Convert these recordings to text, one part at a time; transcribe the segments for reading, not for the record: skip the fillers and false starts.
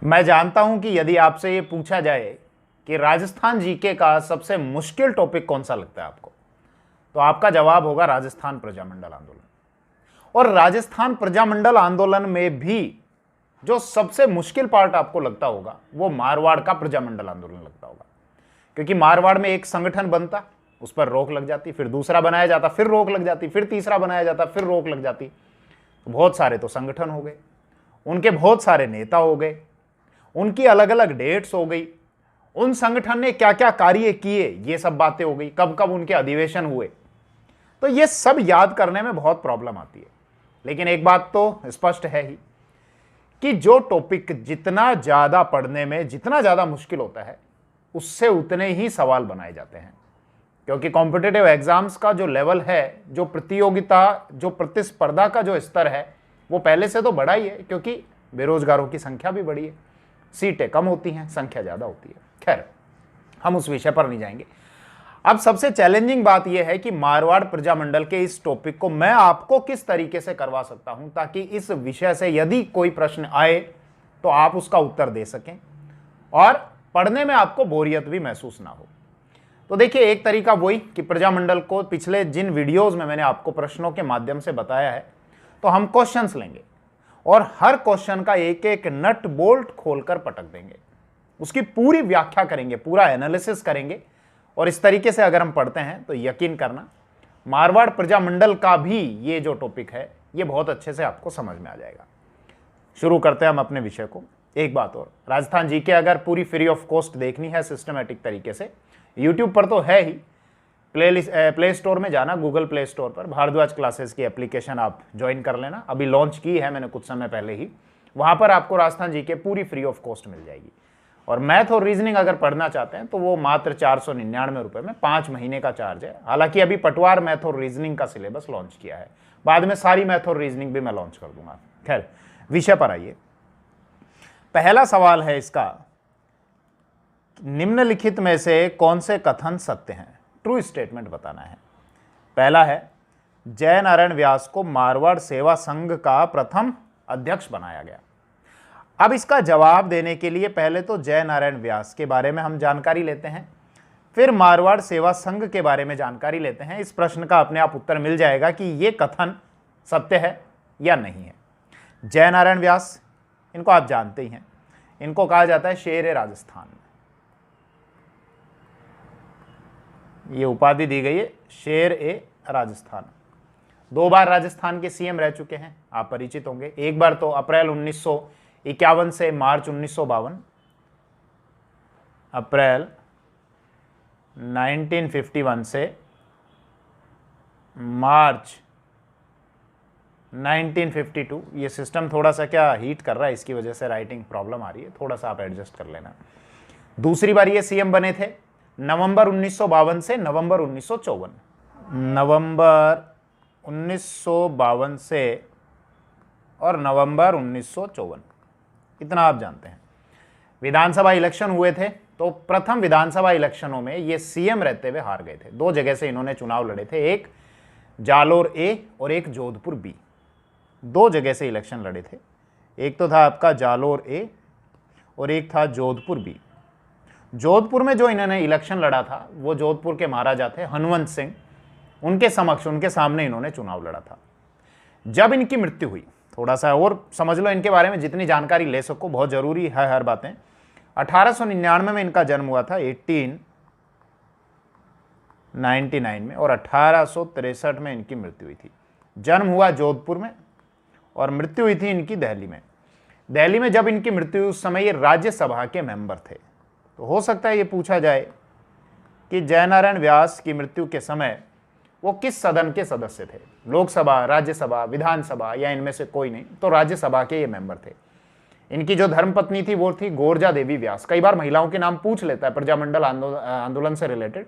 मैं जानता हूं कि यदि आपसे ये पूछा जाए कि राजस्थान जीके का सबसे मुश्किल टॉपिक कौन सा लगता है आपको, तो आपका जवाब होगा राजस्थान प्रजामंडल आंदोलन। और राजस्थान प्रजामंडल आंदोलन में भी जो सबसे मुश्किल पार्ट आपको लगता होगा वो मारवाड़ का प्रजामंडल आंदोलन लगता होगा, क्योंकि मारवाड़ में एक संगठन बनता, उस पर रोक लग जाती, फिर दूसरा बनाया जाता, फिर रोक लग जाती, फिर तीसरा बनाया जाता, फिर रोक लग जाती। बहुत सारे तो संगठन हो गए, उनके बहुत सारे नेता हो गए, उनकी अलग अलग डेट्स हो गई, उन संगठन ने क्या क्या कार्य किए ये सब बातें हो गई, कब कब उनके अधिवेशन हुए, तो ये सब याद करने में बहुत प्रॉब्लम आती है। लेकिन एक बात तो स्पष्ट है ही कि जो टॉपिक जितना ज्यादा पढ़ने में जितना ज्यादा मुश्किल होता है, उससे उतने ही सवाल बनाए जाते हैं, क्योंकि कॉम्पिटिटिव एग्जाम्स का जो लेवल है, जो प्रतियोगिता, जो प्रतिस्पर्धा का जो स्तर है, वो पहले से तो बड़ा ही है, क्योंकि बेरोजगारों की संख्या भी बड़ी है, सीटें कम होती हैं, संख्या ज्यादा होती है। खैर, हम उस विषय पर नहीं जाएंगे। अब सबसे चैलेंजिंग बात यह है कि मारवाड़ प्रजामंडल के इस टॉपिक को मैं आपको किस तरीके से करवा सकता हूं ताकि इस विषय से यदि कोई प्रश्न आए तो आप उसका उत्तर दे सकें और पढ़ने में आपको बोरियत भी महसूस ना हो। तो देखिए, एक तरीका वही कि प्रजामंडल को पिछले जिन वीडियोस में मैंने आपको प्रश्नों के माध्यम से बताया है, तो हम क्वेश्चंस लेंगे और हर क्वेश्चन का एक एक नट बोल्ट खोलकर पटक देंगे, उसकी पूरी व्याख्या करेंगे, पूरा एनालिसिस करेंगे। और इस तरीके से अगर हम पढ़ते हैं तो यकीन करना मारवाड़ प्रजामंडल का भी ये जो टॉपिक है ये बहुत अच्छे से आपको समझ में आ जाएगा। शुरू करते हैं हम अपने विषय को। एक बात और, राजस्थान जीके अगर पूरी फ्री ऑफ कॉस्ट देखनी है सिस्टमेटिक तरीके से, यूट्यूब पर तो है ही, प्ले स्टोर में जाना, गूगल प्ले स्टोर पर भारद्वाज क्लासेस की एप्लीकेशन आप ज्वाइन कर लेना, अभी लॉन्च की है मैंने कुछ समय पहले ही। वहाँ पर आपको राजस्थान जीके पूरी फ्री ऑफ कॉस्ट मिल जाएगी। और मैथ और रीजनिंग अगर पढ़ना चाहते हैं तो वो मात्र 499 रुपये में 5 महीने का चार्ज है। हालांकि अभी पटवार मैथ और रीजनिंग का सिलेबस लॉन्च किया है, बाद में सारी मैथ और रीजनिंग भी मैं लॉन्च कर दूंगा। खैर, विषय पर आइए। पहला सवाल है इसका, निम्नलिखित में से कौन से कथन सत्य हैं? ट्रू स्टेटमेंट बताना है। पहला है, जयनारायण व्यास को मारवाड़ सेवा संघ का प्रथम अध्यक्ष बनाया गया। अब इसका जवाब देने के लिए पहले तो जयनारायण व्यास के बारे में हम जानकारी लेते हैं, फिर मारवाड़ सेवा संघ के बारे में जानकारी लेते हैं। इस प्रश्न का अपने आप उत्तर मिल जाएगा कि यह कथन सत्य है या नहीं है। जयनारायण व्यास, इनको आप जानते ही हैं, इनको कहा जाता है शेर ए राजस्थान। ये उपाधि दी गई है, शेर ए राजस्थान। 2 बार राजस्थान के सीएम रह चुके हैं, आप परिचित होंगे। एक बार तो अप्रैल 1951 से मार्च 1952, अप्रैल 1951 से मार्च 1952। ये सिस्टम थोड़ा सा क्या हीट कर रहा है, इसकी वजह से राइटिंग प्रॉब्लम आ रही है, थोड़ा सा आप एडजस्ट कर लेना। दूसरी बार ये सीएम बने थे नवंबर 1952 से नवंबर 1954। नवंबर 1952 से और नवंबर 1954, इतना आप जानते हैं। विधानसभा इलेक्शन हुए थे, तो प्रथम विधानसभा इलेक्शनों में ये सीएम रहते हुए हार गए थे। 2 जगह से इन्होंने चुनाव लड़े थे, एक जालोर ए और एक जोधपुर बी। 2 जगह से इलेक्शन लड़े थे, एक तो था आपका जालोर ए और एक था जोधपुर बी। जोधपुर में जो इन्होंने इलेक्शन लड़ा था वो जोधपुर के महाराजा थे हनुमंत सिंह, उनके समक्ष, उनके सामने इन्होंने चुनाव लड़ा था। जब इनकी मृत्यु हुई, थोड़ा सा और समझ लो इनके बारे में, जितनी जानकारी ले सको, बहुत जरूरी है हर बातें। 1899 में इनका जन्म हुआ था, 1899 में, और 1863 में इनकी मृत्यु हुई थी। जन्म हुआ जोधपुर में और मृत्यु हुई थी इनकी दिल्ली में। दिल्ली में जब इनकी मृत्यु हुई उस समय ये राज्यसभा के मेंबर थे। तो हो सकता है ये पूछा जाए कि जयनारायण व्यास की मृत्यु के समय वो किस सदन के सदस्य थे, लोकसभा, राज्यसभा, विधानसभा, या इनमें से कोई नहीं, तो राज्यसभा के ये मेंबर थे। इनकी जो धर्मपत्नी थी वो थी गोरजा देवी व्यास। कई बार महिलाओं के नाम पूछ लेता है प्रजामंडल आंदोलन से रिलेटेड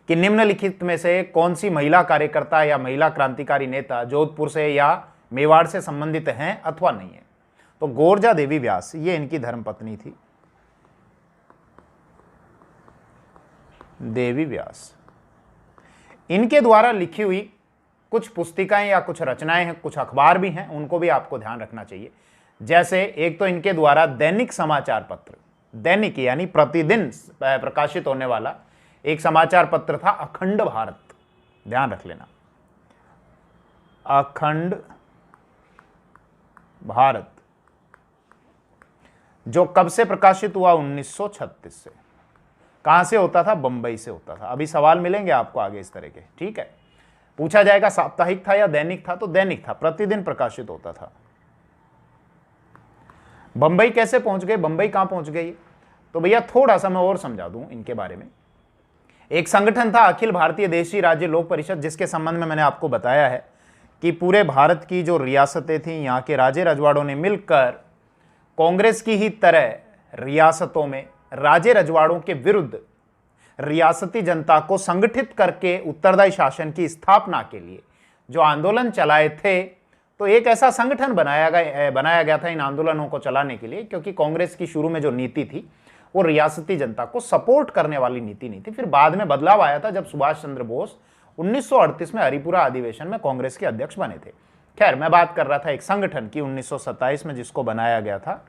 कि निम्नलिखित में से कौन सी महिला कार्यकर्ता या महिला क्रांतिकारी नेता जोधपुर से या मेवाड़ से संबंधित हैं अथवा नहीं है। तो गोरजा देवी व्यास ये इनकी धर्मपत्नी थी, देवी व्यास। इनके द्वारा लिखी हुई कुछ पुस्तिकाएं या कुछ रचनाएं हैं, कुछ अखबार भी हैं, उनको भी आपको ध्यान रखना चाहिए। जैसे एक तो इनके द्वारा दैनिक समाचार पत्र, दैनिक यानी प्रतिदिन प्रकाशित होने वाला एक समाचार पत्र था अखंड भारत, ध्यान रख लेना, अखंड भारत, जो कब से प्रकाशित हुआ? 1936 से। कहां से होता था? बंबई से होता था। अभी सवाल मिलेंगे आपको आगे इस तरह के, ठीक है। पूछा जाएगा साप्ताहिक था या दैनिक था, तो दैनिक था, प्रतिदिन प्रकाशित होता था। बंबई कैसे पहुंच गए? बंबई कहां पहुंच गई? तो भैया थोड़ा सा मैं और समझा दूं इनके बारे में। एक संगठन था अखिल भारतीय देशी राज्य लोक परिषद, जिसके संबंध में मैंने आपको बताया है कि पूरे भारत की जो रियासतें थी, यहाँ के राजे रजवाड़ों ने मिलकर कांग्रेस की ही तरह रियासतों में राजे रजवाड़ों के विरुद्ध रियासती जनता को संगठित करके उत्तरदायी शासन की स्थापना के लिए जो आंदोलन चलाए थे, तो एक ऐसा संगठन बनाया गया था इन आंदोलनों को चलाने के लिए, क्योंकि कांग्रेस की शुरू में जो नीति थी वो रियासती जनता को सपोर्ट करने वाली नीति नहीं थी। फिर बाद में बदलाव आया था जब सुभाष चंद्र बोस 1938 में हरिपुरा अधिवेशन में कांग्रेस के अध्यक्ष बने थे। खैर, मैं बात कर रहा था एक संगठन की 1927 में, जिसको बनाया गया था,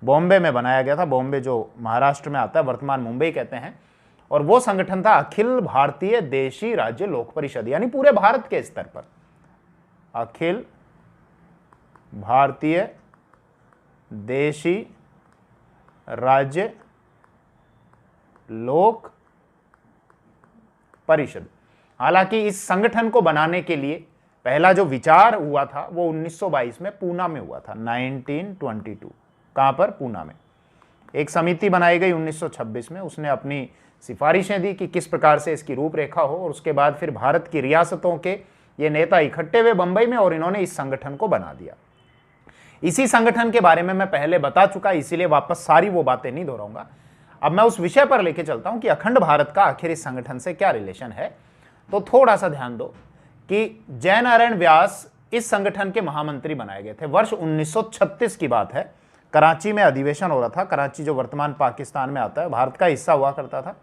बॉम्बे में बनाया गया था, बॉम्बे जो महाराष्ट्र में आता है, वर्तमान मुंबई कहते हैं, और वो संगठन था अखिल भारतीय देशी राज्य लोक परिषद, यानी पूरे भारत के स्तर पर अखिल भारतीय देशी राज्य लोक परिषद। हालांकि इस संगठन को बनाने के लिए पहला जो विचार हुआ था वो 1922 में पूना में हुआ था, 1922। कहां पर? पूना में। एक समिति बनाई गई 1926 में, उसने अपनी सिफारिशें दी कि किस प्रकार से इसकी रूपरेखा हो, और उसके बाद फिर भारत की रियासतों के ये नेता इकट्ठे हुए बंबई में और इन्होंने इस संगठन को बना दिया। इसी संगठन के बारे में मैं पहले बता चुका, इसीलिए वापस सारी वो बातें नहीं दोहराऊंगा। अब मैं उस विषय पर लेके चलता हूं कि अखंड भारत का आखिर इस संगठन से क्या रिलेशन है। तो थोड़ा सा ध्यान दो कि जयनारायण व्यास इस संगठन के महामंत्री बनाए गए थे। वर्ष 1936 की बात है, कराची में अधिवेशन हो रहा था। कराची जो वर्तमान पाकिस्तान में आता है, भारत का हिस्सा हुआ करता था।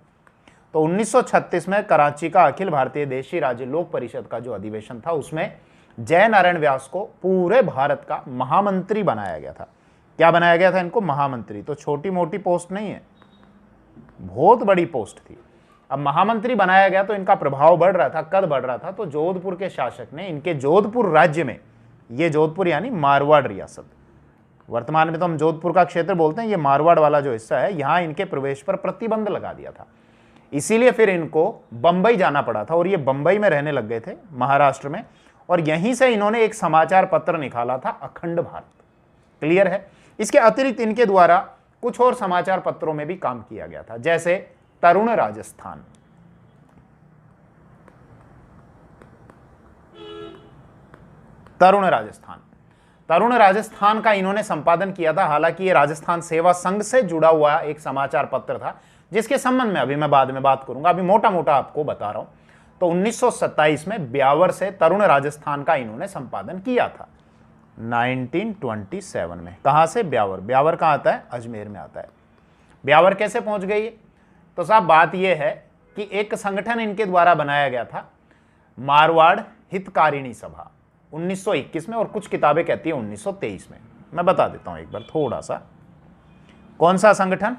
तो 1936 में कराची का अखिल भारतीय देशी राज्य लोक परिषद का जो अधिवेशन था, उसमें जयनारायण व्यास को पूरे भारत का महामंत्री बनाया गया था। क्या बनाया गया था इनको? महामंत्री। तो छोटी मोटी पोस्ट नहीं है, बहुत बड़ी पोस्ट थी। अब महामंत्री बनाया गया तो इनका प्रभाव बढ़ रहा था। कद बढ़ रहा था? तो जोधपुर के शासक ने इनके जोधपुर राज्य में, ये जोधपुर यानी मारवाड़ रियासत, वर्तमान में तो हम जोधपुर का क्षेत्र बोलते हैं, ये मारवाड़ वाला जो हिस्सा है, यहां इनके प्रवेश पर प्रतिबंध लगा दिया था। इसीलिए फिर इनको बंबई जाना पड़ा था, और ये बंबई में रहने लग गए थे, महाराष्ट्र में, और यहीं से इन्होंने एक समाचार पत्र निकाला था अखंड भारत। क्लियर है? इसके अतिरिक्त इनके द्वारा कुछ और समाचार पत्रों में भी काम किया गया था, जैसे तरुण राजस्थान, तरुण राजस्थान, तरुण राजस्थान का इन्होंने संपादन किया था। हालांकि ये राजस्थान सेवा संघ से जुड़ा हुआ एक समाचार पत्र था, जिसके संबंध में अभी मैं बाद में बात करूंगा, अभी मोटा मोटा आपको बता रहा हूं। तो 1927 में ब्यावर से तरुण राजस्थान का इन्होंने संपादन किया था, 1927 में। कहां से? ब्यावर। ब्यावर कहां आता है? अजमेर में आता है। ब्यावर कैसे पहुंच गई? तो साहब बात यह है कि एक संगठन इनके द्वारा बनाया गया था, मारवाड़ हितकारिणी सभा, 1921 में, और कुछ किताबें कहती है 1923 में। मैं बता देता हूं एक बार थोड़ा सा, कौन सा संगठन,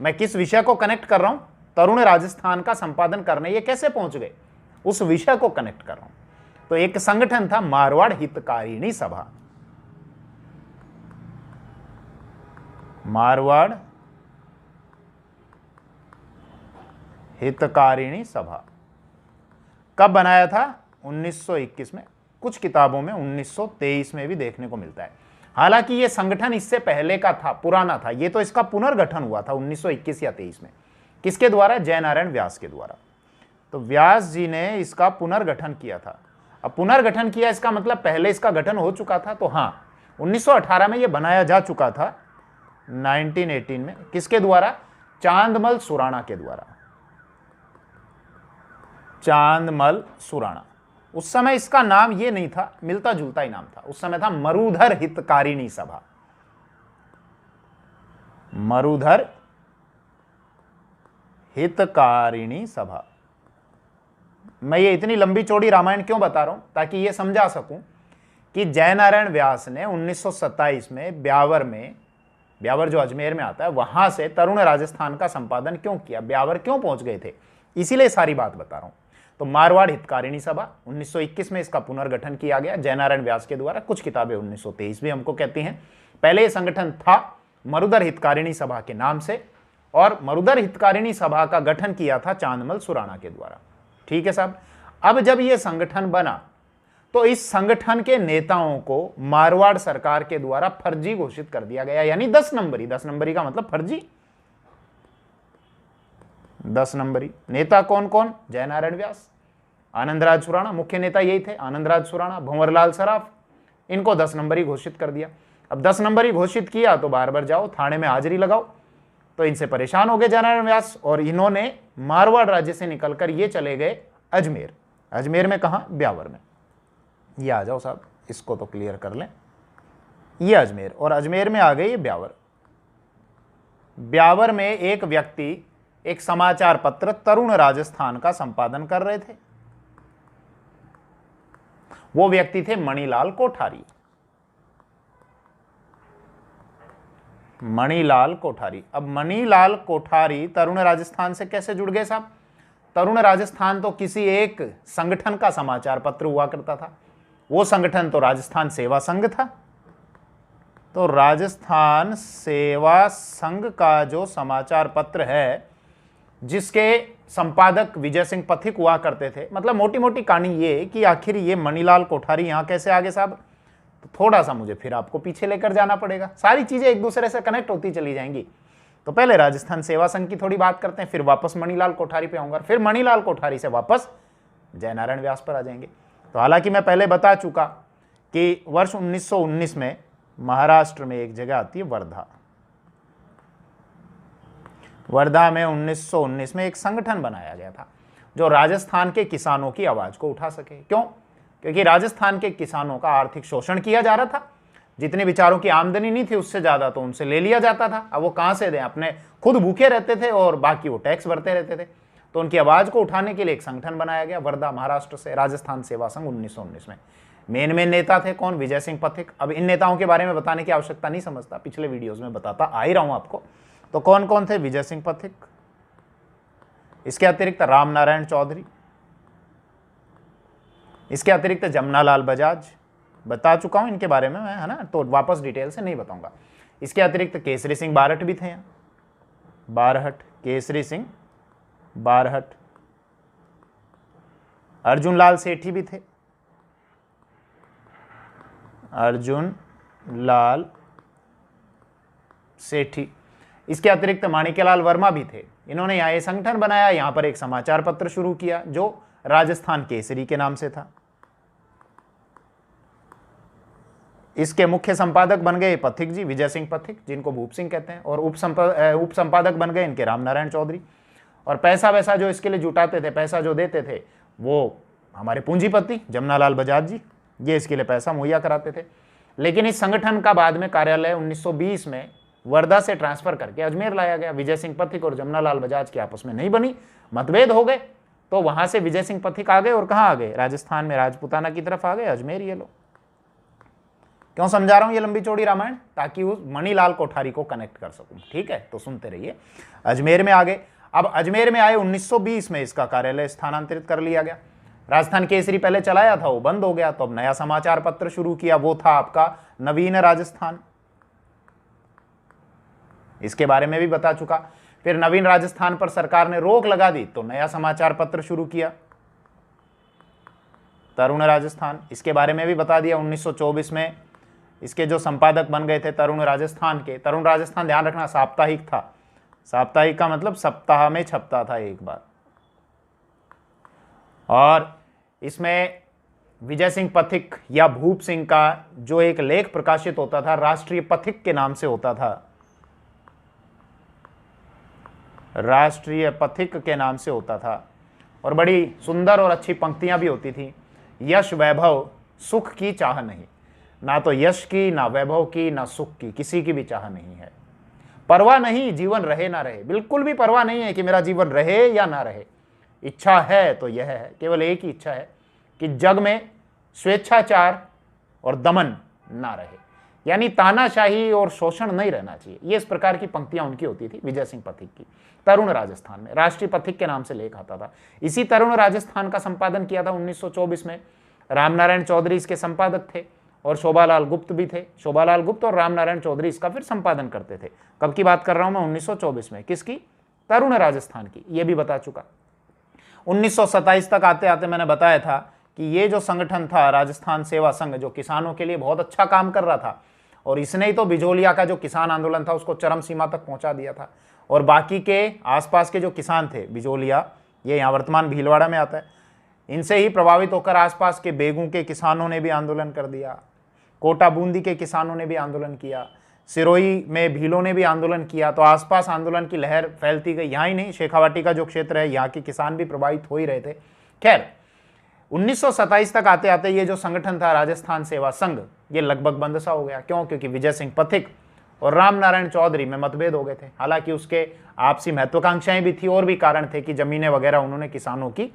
मैं किस विषय को कनेक्ट कर रहा हूं, तरुण राजस्थान का संपादन करने ये कैसे पहुंच गए, उस विषय को कनेक्ट कर रहा हूं। तो एक संगठन था मारवाड़ हितकारिणी सभा, मारवाड़ हितकारिणी सभा। कब बनाया था? 1921 में। कुछ किताबों में 1923 में भी देखने को मिलता है। हालांकि यह संगठन इससे पहले का था, पुराना था। यह तो इसका पुनर्गठन हुआ था 1921 या 23 में। किसके द्वारा? जयनारायण व्यास के द्वारा। तो व्यास जी ने इसका पुनर्गठन किया था। अब पुनर्गठन किया, इसका मतलब पहले इसका गठन हो चुका था? तो हाँ, 1918 में यह बनाया जा चुका था, 1918 में। किसके द्वारा? चांदमल सुराणा के द्वारा, चांदमल सुराणा। उस समय इसका नाम ये नहीं था, मिलता जुलता ही नाम था। उस समय था मरुधर हितकारिणी सभा, मरुधर हितकारिणी सभा। मैं ये इतनी लंबी चौड़ी रामायण क्यों बता रहा हूं? ताकि ये समझा सकूं कि जयनारायण व्यास ने 1927 में ब्यावर जो अजमेर में आता है वहां से तरुण राजस्थान का संपादन क्यों किया, ब्यावर क्यों पहुंच गए थे, इसीलिए सारी बात बता रहा हूं। तो मारवाड़ हितकारिणी सभा 1921 में इसका पुनर्गठन किया गया जयनारायण व्यास के द्वारा। कुछ किताबें 1923 भी हमको कहती हैं। पहले यह संगठन था मरुधर हितकारिणी सभा के नाम से, और मरुधर हितकारिणी सभा का गठन किया था चांदमल सुराणा के द्वारा। ठीक है साहब। अब जब यह संगठन बना तो इस संगठन के नेताओं को मारवाड़ सरकार के द्वारा फर्जी घोषित कर दिया गया, यानी 10 नंबरी का मतलब फर्जी। 10 नंबरी नेता कौन कौन? जयनारायण व्यास, आनंदराज सुराणा, मुख्य नेता यही थे, आनंदराज सुराणा, भंवरलाल सराफ, इनको 10 नंबरी घोषित कर दिया। अब 10 नंबरी घोषित किया तो बार बार जाओ थाने में हाजिरी लगाओ, तो इनसे परेशान हो गए जयनारायण व्यास, और इन्होंने मारवाड़ राज्य से निकलकर ये चले गए अजमेर। अजमेर में कहा? ब्यावर में। ये आ जाओ साहब, इसको तो क्लियर कर लें। ये अजमेर, और अजमेर में आ गए ये ब्यावर। ब्यावर में एक व्यक्ति एक समाचार पत्र तरुण राजस्थान का संपादन कर रहे थे। वो व्यक्ति थे मणिलाल कोठारी। मणिलाल कोठारी। अब मणिलाल कोठारी तरुण राजस्थान से कैसे जुड़ गए साहब? तरुण राजस्थान तो किसी एक संगठन का समाचार पत्र हुआ करता था। वो संगठन तो राजस्थान सेवा संघ था। तो राजस्थान सेवा संघ का जो समाचार पत्र है, जिसके संपादक विजय सिंह पथिक हुआ करते थे, मतलब मोटी मोटी कहानी ये कि आखिर ये मणिलाल कोठारी यहां कैसे आ गए साहब, तो थोड़ा सा मुझे फिर आपको पीछे लेकर जाना पड़ेगा। सारी चीजें एक दूसरे से कनेक्ट होती चली जाएंगी। तो पहले राजस्थान सेवा संघ की थोड़ी बात करते हैं, फिर वापस मणिलाल कोठारी पे आऊंगा, फिर मणिलाल कोठारी से वापस जयनारायण व्यास पर आ जाएंगे। तो हालांकि मैं पहले बता चुका कि वर्ष 1919 में महाराष्ट्र में एक जगह आती है वर्धा। वर्धा में 1919 में एक संगठन बनाया गया था जो राजस्थान के किसानों की आवाज को उठा सके। क्यों? क्योंकि राजस्थान के किसानों का आर्थिक शोषण किया जा रहा था। जितने बेचारों की आमदनी नहीं थी उससे ज्यादा तो उनसे ले लिया जाता था। अब वो कहां से दें? अपने खुद भूखे रहते थे और बाकी वो टैक्स भरते रहते थे। तो उनकी आवाज को उठाने के लिए एक संगठन बनाया गया वर्धा महाराष्ट्र से, राजस्थान सेवा संघ 1919 में। मेन नेता थे कौन? विजय सिंह पथिक। अब इन नेताओं के बारे में बताने की आवश्यकता नहीं समझता, पिछले वीडियोज में बताता आ ही रहा हूं आपको। तो कौन कौन थे? विजय सिंह पथिक, इसके अतिरिक्त राम नारायण चौधरी, इसके अतिरिक्त जमनालाल बजाज, बता चुका हूं इनके बारे में मैं, है ना, तो वापस डिटेल से नहीं बताऊंगा। इसके अतिरिक्त केसरी सिंह बारहट भी थे यहाँ, बारहट, केसरी सिंह बारहट। अर्जुन लाल सेठी भी थे, अर्जुन लाल सेठी। इसके अतिरिक्त माणिक्यलाल वर्मा भी थे। इन्होंने यहाँ एक संगठन बनाया, यहाँ पर एक समाचार पत्र शुरू किया जो राजस्थान केसरी के नाम से था। इसके मुख्य संपादक बन गए पथिक जी, विजय सिंह पथिक, जिनको भूप सिंह कहते हैं, और उप संपादक बन गए इनके राम नारायण चौधरी। और पैसा वैसा जो इसके लिए जुटाते थे, पैसा जो देते थे, वो हमारे पूंजीपति जमनालाल बजाज जी, ये इसके लिए पैसा मुहैया कराते थे। लेकिन इस संगठन का बाद में कार्यालय 1920 में वर्धा से ट्रांसफर करके अजमेर लाया गया। विजय सिंह पथिक और जमनालाल बजाज की आपस में नहीं बनी, मतभेद हो गए, तो वहां से विजय सिंह पथिक आ गए और कहां आ गए? राजस्थान में राजपुताना की तरफ आ गए, अजमेर। ये लो, क्यों समझा रहा हूं ये लंबी चौड़ी रामायण? ताकि उस मणिलाल कोठारी को कनेक्ट कर सकूं। ठीक है, तो सुनते रहिए। अजमेर में आ गए। अब अजमेर में आए 1920 में इसका कार्यालय स्थानांतरित कर लिया गया। राजस्थान केसरी पहले चलाया था, वो बंद हो गया, तो अब नया समाचार पत्र शुरू किया, वो था आपका नवीन राजस्थान। इसके बारे में भी बता चुका। फिर नवीन राजस्थान पर सरकार ने रोक लगा दी, तो नया समाचार पत्र शुरू किया, तरुण राजस्थान। इसके बारे में भी बता दिया। 1924 में इसके जो संपादक बन गए थे तरुण राजस्थान के, तरुण राजस्थान ध्यान रखना साप्ताहिक था। साप्ताहिक का मतलब सप्ताह में छपता था एक बार। और इसमें विजय सिंह पथिक या भूप सिंह का जो एक लेख प्रकाशित होता था, राष्ट्रीय पथिक के नाम से होता था, राष्ट्रीय पथिक के नाम से होता था। और बड़ी सुंदर और अच्छी पंक्तियां भी होती थी। यश वैभव सुख की चाह नहीं, ना तो यश की, ना वैभव की, ना सुख की, किसी की भी चाह नहीं है। परवाह नहीं जीवन रहे ना रहे, बिल्कुल भी परवाह नहीं है कि मेरा जीवन रहे या ना रहे। इच्छा है तो यह है, केवल एक ही इच्छा है कि जग में स्वेच्छाचार और दमन ना रहे, यानी तानाशाही और शोषण नहीं रहना चाहिए। ये इस प्रकार की पंक्तियां उनकी होती थी विजय सिंह पथिक की। तरुण राजस्थान में राष्ट्रीय पथिक के नाम से लेख आता था। इसी तरुण राजस्थान का संपादन किया था 1924 में। रामनारायण चौधरी इसके संपादक थे और शोभालाल गुप्त भी थे। शोभालाल गुप्त और रामनारायण चौधरी इसका फिर संपादन करते थे। कब की बात कर रहा हूं मैं? 1924 में। किसकी? तरुण राजस्थान की। ये भी बता चुका। 1927 तक आते आते मैंने बताया था कि ये जो संगठन था राजस्थान सेवा संघ, जो किसानों के लिए बहुत अच्छा काम कर रहा था, और इसने ही तो बिजोलिया का जो किसान आंदोलन था उसको चरम सीमा तक पहुंचा दिया था। और बाकी के आसपास के जो किसान थे, बिजोलिया ये यहाँ वर्तमान भीलवाड़ा में आता है, इनसे ही प्रभावित होकर आसपास के बेगू के किसानों ने भी आंदोलन कर दिया, कोटा बूंदी के किसानों ने भी आंदोलन किया, सिरोही में भीलों ने भी आंदोलन किया। तो आसपास आंदोलन की लहर फैलती गई। यहाँ ही नहीं, शेखावाटी का जो क्षेत्र है यहाँ के किसान भी प्रभावित हो ही रहे थे। खैर 1927 तक आते आते ये जो संगठन था राजस्थान सेवा संघ, ये लगभग बंद सा हो गया। क्यों? क्योंकि विजय सिंह पथिक और रामनारायण चौधरी में मतभेद हो गए थे। हालांकि उसके आपसी महत्वाकांक्षाएं भी थी और भी कारण थे कि जमीनें वगैरह उन्होंने किसानों की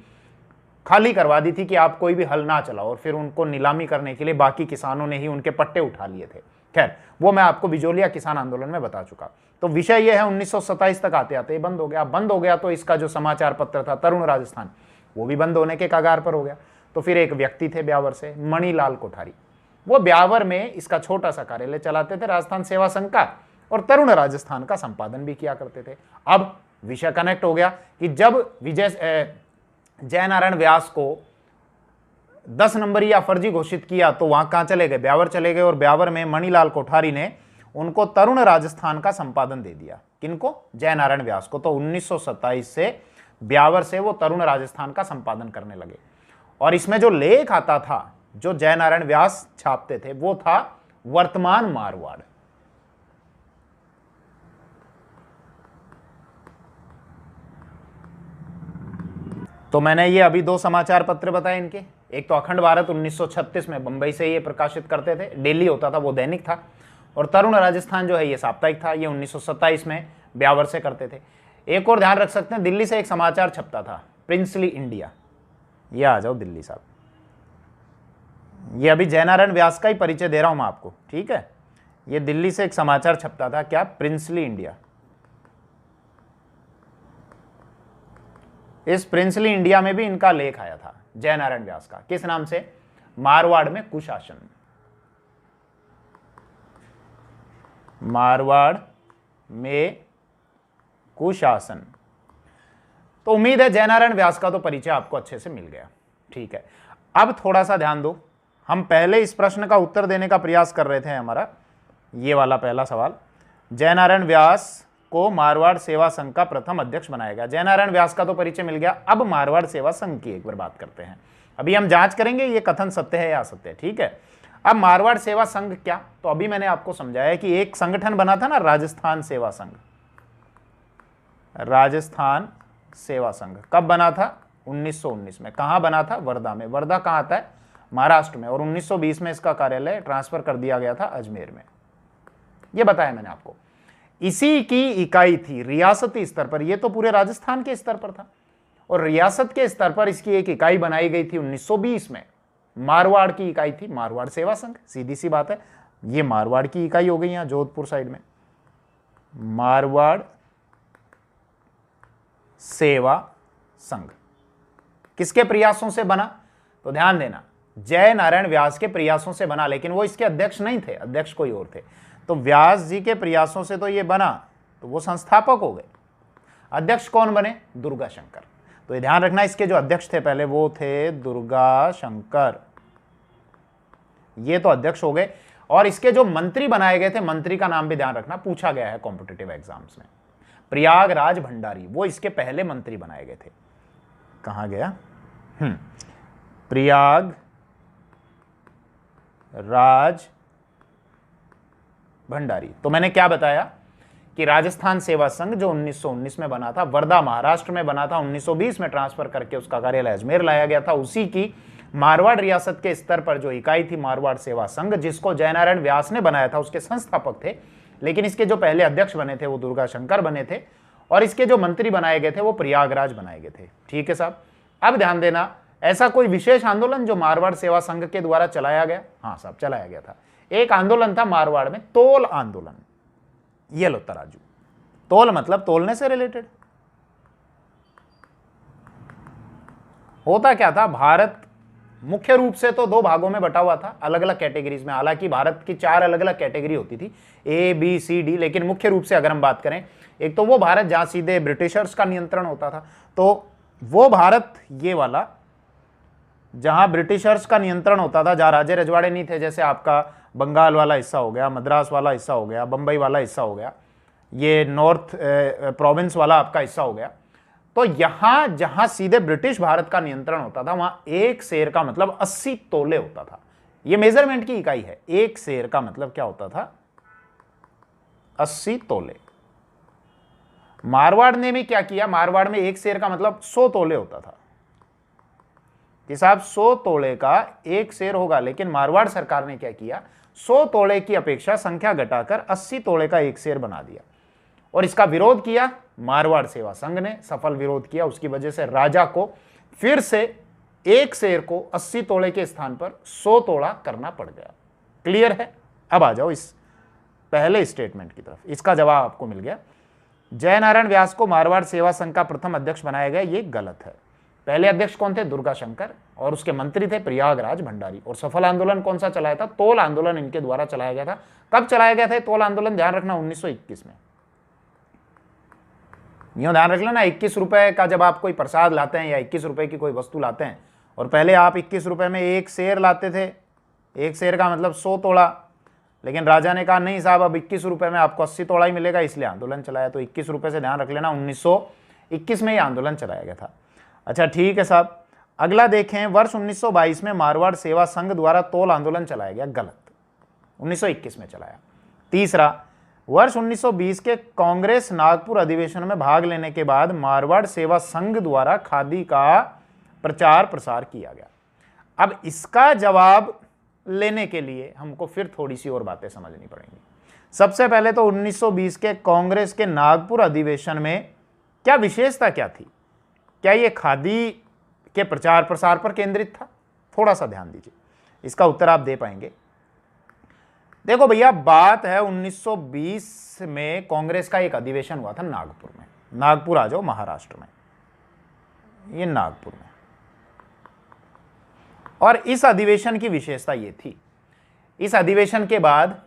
खाली करवा दी थी कि आप कोई भी हल ना चलाओ, और फिर उनको नीलामी करने के लिए बाकी किसानों ने ही उनके पट्टे उठा लिए थे। खैर वो मैं आपको बिजोलिया किसान आंदोलन में बता चुका। तो विषय यह है 1927 तक आते आते बंद हो गया। बंद हो गया तो इसका जो समाचार पत्र था तरुण राजस्थान, वो भी बंद होने के कगार पर हो गया। तो फिर एक व्यक्ति थे ब्यावर से, मणिलाल कोठारी, वो ब्यावर में इसका छोटा सा कार्यालय चलाते थे राजस्थान सेवा संघ का, और तरुण राजस्थान का संपादन भी किया करते थे। अब विषय कनेक्ट हो गया कि जब जयनारायण व्यास को 10 नंबरी या फर्जी घोषित किया तो वहां कहां चले गए? ब्यावर चले गए। और ब्यावर में मणिलाल कोठारी ने उनको तरुण राजस्थान का संपादन दे दिया। किनको? जयनारायण व्यास को। तो 1927 से ब्यावर से वो तरुण राजस्थान का संपादन करने लगे। और इसमें जो लेख आता था जो जयनारायण व्यास छापते थे वो था वर्तमान मारवाड़। तो मैंने ये अभी 2 समाचार पत्र बताए इनके। एक तो अखंड भारत 1936 में बंबई से ये प्रकाशित करते थे, डेली होता था, वो दैनिक था। और तरुण राजस्थान जो है ये साप्ताहिक था, ये 1927 में ब्यावर से करते थे। एक और ध्यान रख सकते हैं, दिल्ली से एक समाचार छपता था, प्रिंसली इंडिया। ये आ जाओ दिल्ली साहब, ये अभी जयनारायण व्यास का ही परिचय दे रहा हूं मैं आपको, ठीक है। ये दिल्ली से एक समाचार छपता था, क्या? Princely India. इस प्रिंसली इंडिया में भी इनका लेख आया था जयनारायण व्यास का। किस नाम से? मारवाड़ में कुशासन। मारवाड़ में कुशासन। तो उम्मीद है जयनारायण व्यास का तो परिचय आपको अच्छे से मिल गया, ठीक है। अब थोड़ा सा ध्यान दो, हम पहले इस प्रश्न का उत्तर देने का प्रयास कर रहे थे। हमारा ये वाला पहला सवाल, जयनारायण व्यास को मारवाड़ सेवा संघ का प्रथम अध्यक्ष बनाया गया। जयनारायण व्यास का तो परिचय मिल गया। अब मारवाड़ सेवा संघ की एक बार बात करते हैं। अभी हम जांच करेंगे ये कथन सत्य है या असत्य, ठीक है। अब मारवाड़ सेवा संघ क्या? तो अभी मैंने आपको समझाया कि एक संगठन बना था ना, राजस्थान सेवा संघ। राजस्थान सेवा संघ कब बना था? 1919 में। कहां बना था? वर्धा में। वर्धा कहां आता है? महाराष्ट्र में। और 1920 में इसका कार्यालय ट्रांसफर कर दिया गया था अजमेर में। यह बताया मैंने आपको। इसी की इकाई थी रियासती स्तर पर, यह तो पूरे राजस्थान के स्तर पर था, और रियासत के स्तर पर इसकी एक इकाई बनाई गई थी 1920 में। मारवाड़ की इकाई थी मारवाड़ सेवा संघ। सीधी सी बात है, यह मारवाड़ की इकाई हो गई यहां जोधपुर साइड में, मारवाड़ सेवा संघ। किसके प्रयासों से बना? तो ध्यान देना, जयनारायण व्यास के प्रयासों से बना, लेकिन वो इसके अध्यक्ष नहीं थे, अध्यक्ष कोई और थे। तो व्यास जी के प्रयासों से तो ये बना, तो वो संस्थापक हो गए। अध्यक्ष कौन बने? दुर्गा शंकर। तो ये ध्यान रखना, इसके जो अध्यक्ष थे पहले वो थे दुर्गा शंकर, ये तो अध्यक्ष हो गए। और इसके जो मंत्री बनाए गए थे, मंत्री का नाम भी ध्यान रखना, पूछा गया है कॉम्पिटिटिव एग्जाम्स में। प्रयागराज भंडारी, वो इसके पहले मंत्री बनाए गए थे। कहां गया? प्रयागराज भंडारी। तो मैंने क्या बताया कि राजस्थान सेवा संघ जो 1919 में बना था, वर्धा महाराष्ट्र में बना था, 1920 में ट्रांसफर करके उसका कार्यालय अजमेर लाया गया था। उसी की मारवाड़ रियासत के स्तर पर जो इकाई थी मारवाड़ सेवा संघ, जिसको जयनारायण व्यास ने बनाया था, उसके संस्थापक थे। लेकिन इसके जो पहले अध्यक्ष बने थे वो दुर्गा शंकर बने थे, और इसके जो मंत्री बनाए गए थे वो प्रयागराज बनाए गए थे, ठीक है साहब। अब ध्यान देना, ऐसा कोई विशेष आंदोलन जो मारवाड़ सेवा संघ के द्वारा चलाया गया? हाँ साहब, चलाया गया था। एक आंदोलन था मारवाड़ में, तोल आंदोलन। ये लो तराजू, तोल मतलब तोलने से रिलेटेड। होता क्या था, भारत मुख्य रूप से तो दो भागों में बटा हुआ था, अलग अलग कैटेगरीज में। हालांकि भारत की 4 अलग अलग कैटेगरी होती थी, ए बी सी डी, लेकिन मुख्य रूप से अगर हम बात करें, एक तो वो भारत जहां सीधे ब्रिटिशर्स का नियंत्रण होता था, तो वो भारत ये वाला जहां ब्रिटिशर्स का नियंत्रण होता था, जहां राजे रजवाड़े नहीं थे, जैसे आपका बंगाल वाला हिस्सा हो गया, मद्रास वाला हिस्सा हो गया, बंबई वाला हिस्सा हो गया, ये नॉर्थ प्रोविंस वाला आपका हिस्सा हो गया। तो यहां जहां सीधे ब्रिटिश भारत का नियंत्रण होता था, वहां एक शेर का मतलब 80 तोले होता था। यह मेजरमेंट की इकाई है। एक शेर का मतलब क्या होता था? 80 तोले। मारवाड़ ने भी क्या किया, मारवाड़ में एक शेर का मतलब 100 तोले होता था कि साहब 100 तोले का एक शेर होगा, लेकिन मारवाड़ सरकार ने क्या किया, 100 तोले की अपेक्षा संख्या घटाकर 80 तोले का एक शेर बना दिया। और इसका विरोध किया मारवाड़ सेवा संघ ने, सफल विरोध किया। उसकी वजह से राजा को फिर से एक शेर को 80 तोले के स्थान पर 100 तोला करना पड़ गया। क्लियर है? अब आ जाओ इस पहले स्टेटमेंट की तरफ। इसका जवाब आपको मिल गया। जयनारायण व्यास को मारवाड़ सेवा संघ का प्रथम अध्यक्ष बनाया गया, ये गलत है। पहले अध्यक्ष कौन थे? दुर्गा शंकर, और उसके मंत्री थे प्रयागराज भंडारी। और सफल आंदोलन कौन सा चलाया था? तोल आंदोलन इनके द्वारा चलाया गया था। कब चलाया गया था तोल आंदोलन? ध्यान रखना 1921 में। यूं ध्यान रख लेना, 21 रुपए का जब आप कोई प्रसाद लाते हैं या 21 रुपए की कोई वस्तु लाते हैं, और पहले आप 21 रुपए में एक शेर लाते थे, एक शेर का मतलब 100 तोड़ा, लेकिन राजा ने कहा नहीं साहब अब 21 रुपए में आपको 80 तोड़ा ही मिलेगा, इसलिए आंदोलन चलाया। तो 21 रुपए से ध्यान रख लेना 1921 में ये आंदोलन चलाया गया था। अच्छा ठीक है साहब, अगला देखें। वर्ष 1922 में मारवाड़ सेवा संघ द्वारा तोल आंदोलन चलाया गया, गलत। 1921 में चलाया। तीसरा, वर्ष 1920 के कांग्रेस नागपुर अधिवेशन में भाग लेने के बाद मारवाड़ सेवा संघ द्वारा खादी का प्रचार प्रसार किया गया। अब इसका जवाब लेने के लिए हमको फिर थोड़ी सी और बातें समझनी पड़ेंगी। सबसे पहले तो 1920 के कांग्रेस के नागपुर अधिवेशन में क्या विशेषता क्या थी? क्या ये खादी के प्रचार प्रसार पर केंद्रित था? थोड़ा सा ध्यान दीजिए, इसका उत्तर आप दे पाएंगे। देखो भैया, बात है 1920 में कांग्रेस का एक अधिवेशन हुआ था नागपुर में। नागपुर आ जाओ, महाराष्ट्र में, ये नागपुर में। और इस अधिवेशन की विशेषता ये थी, इस अधिवेशन के बाद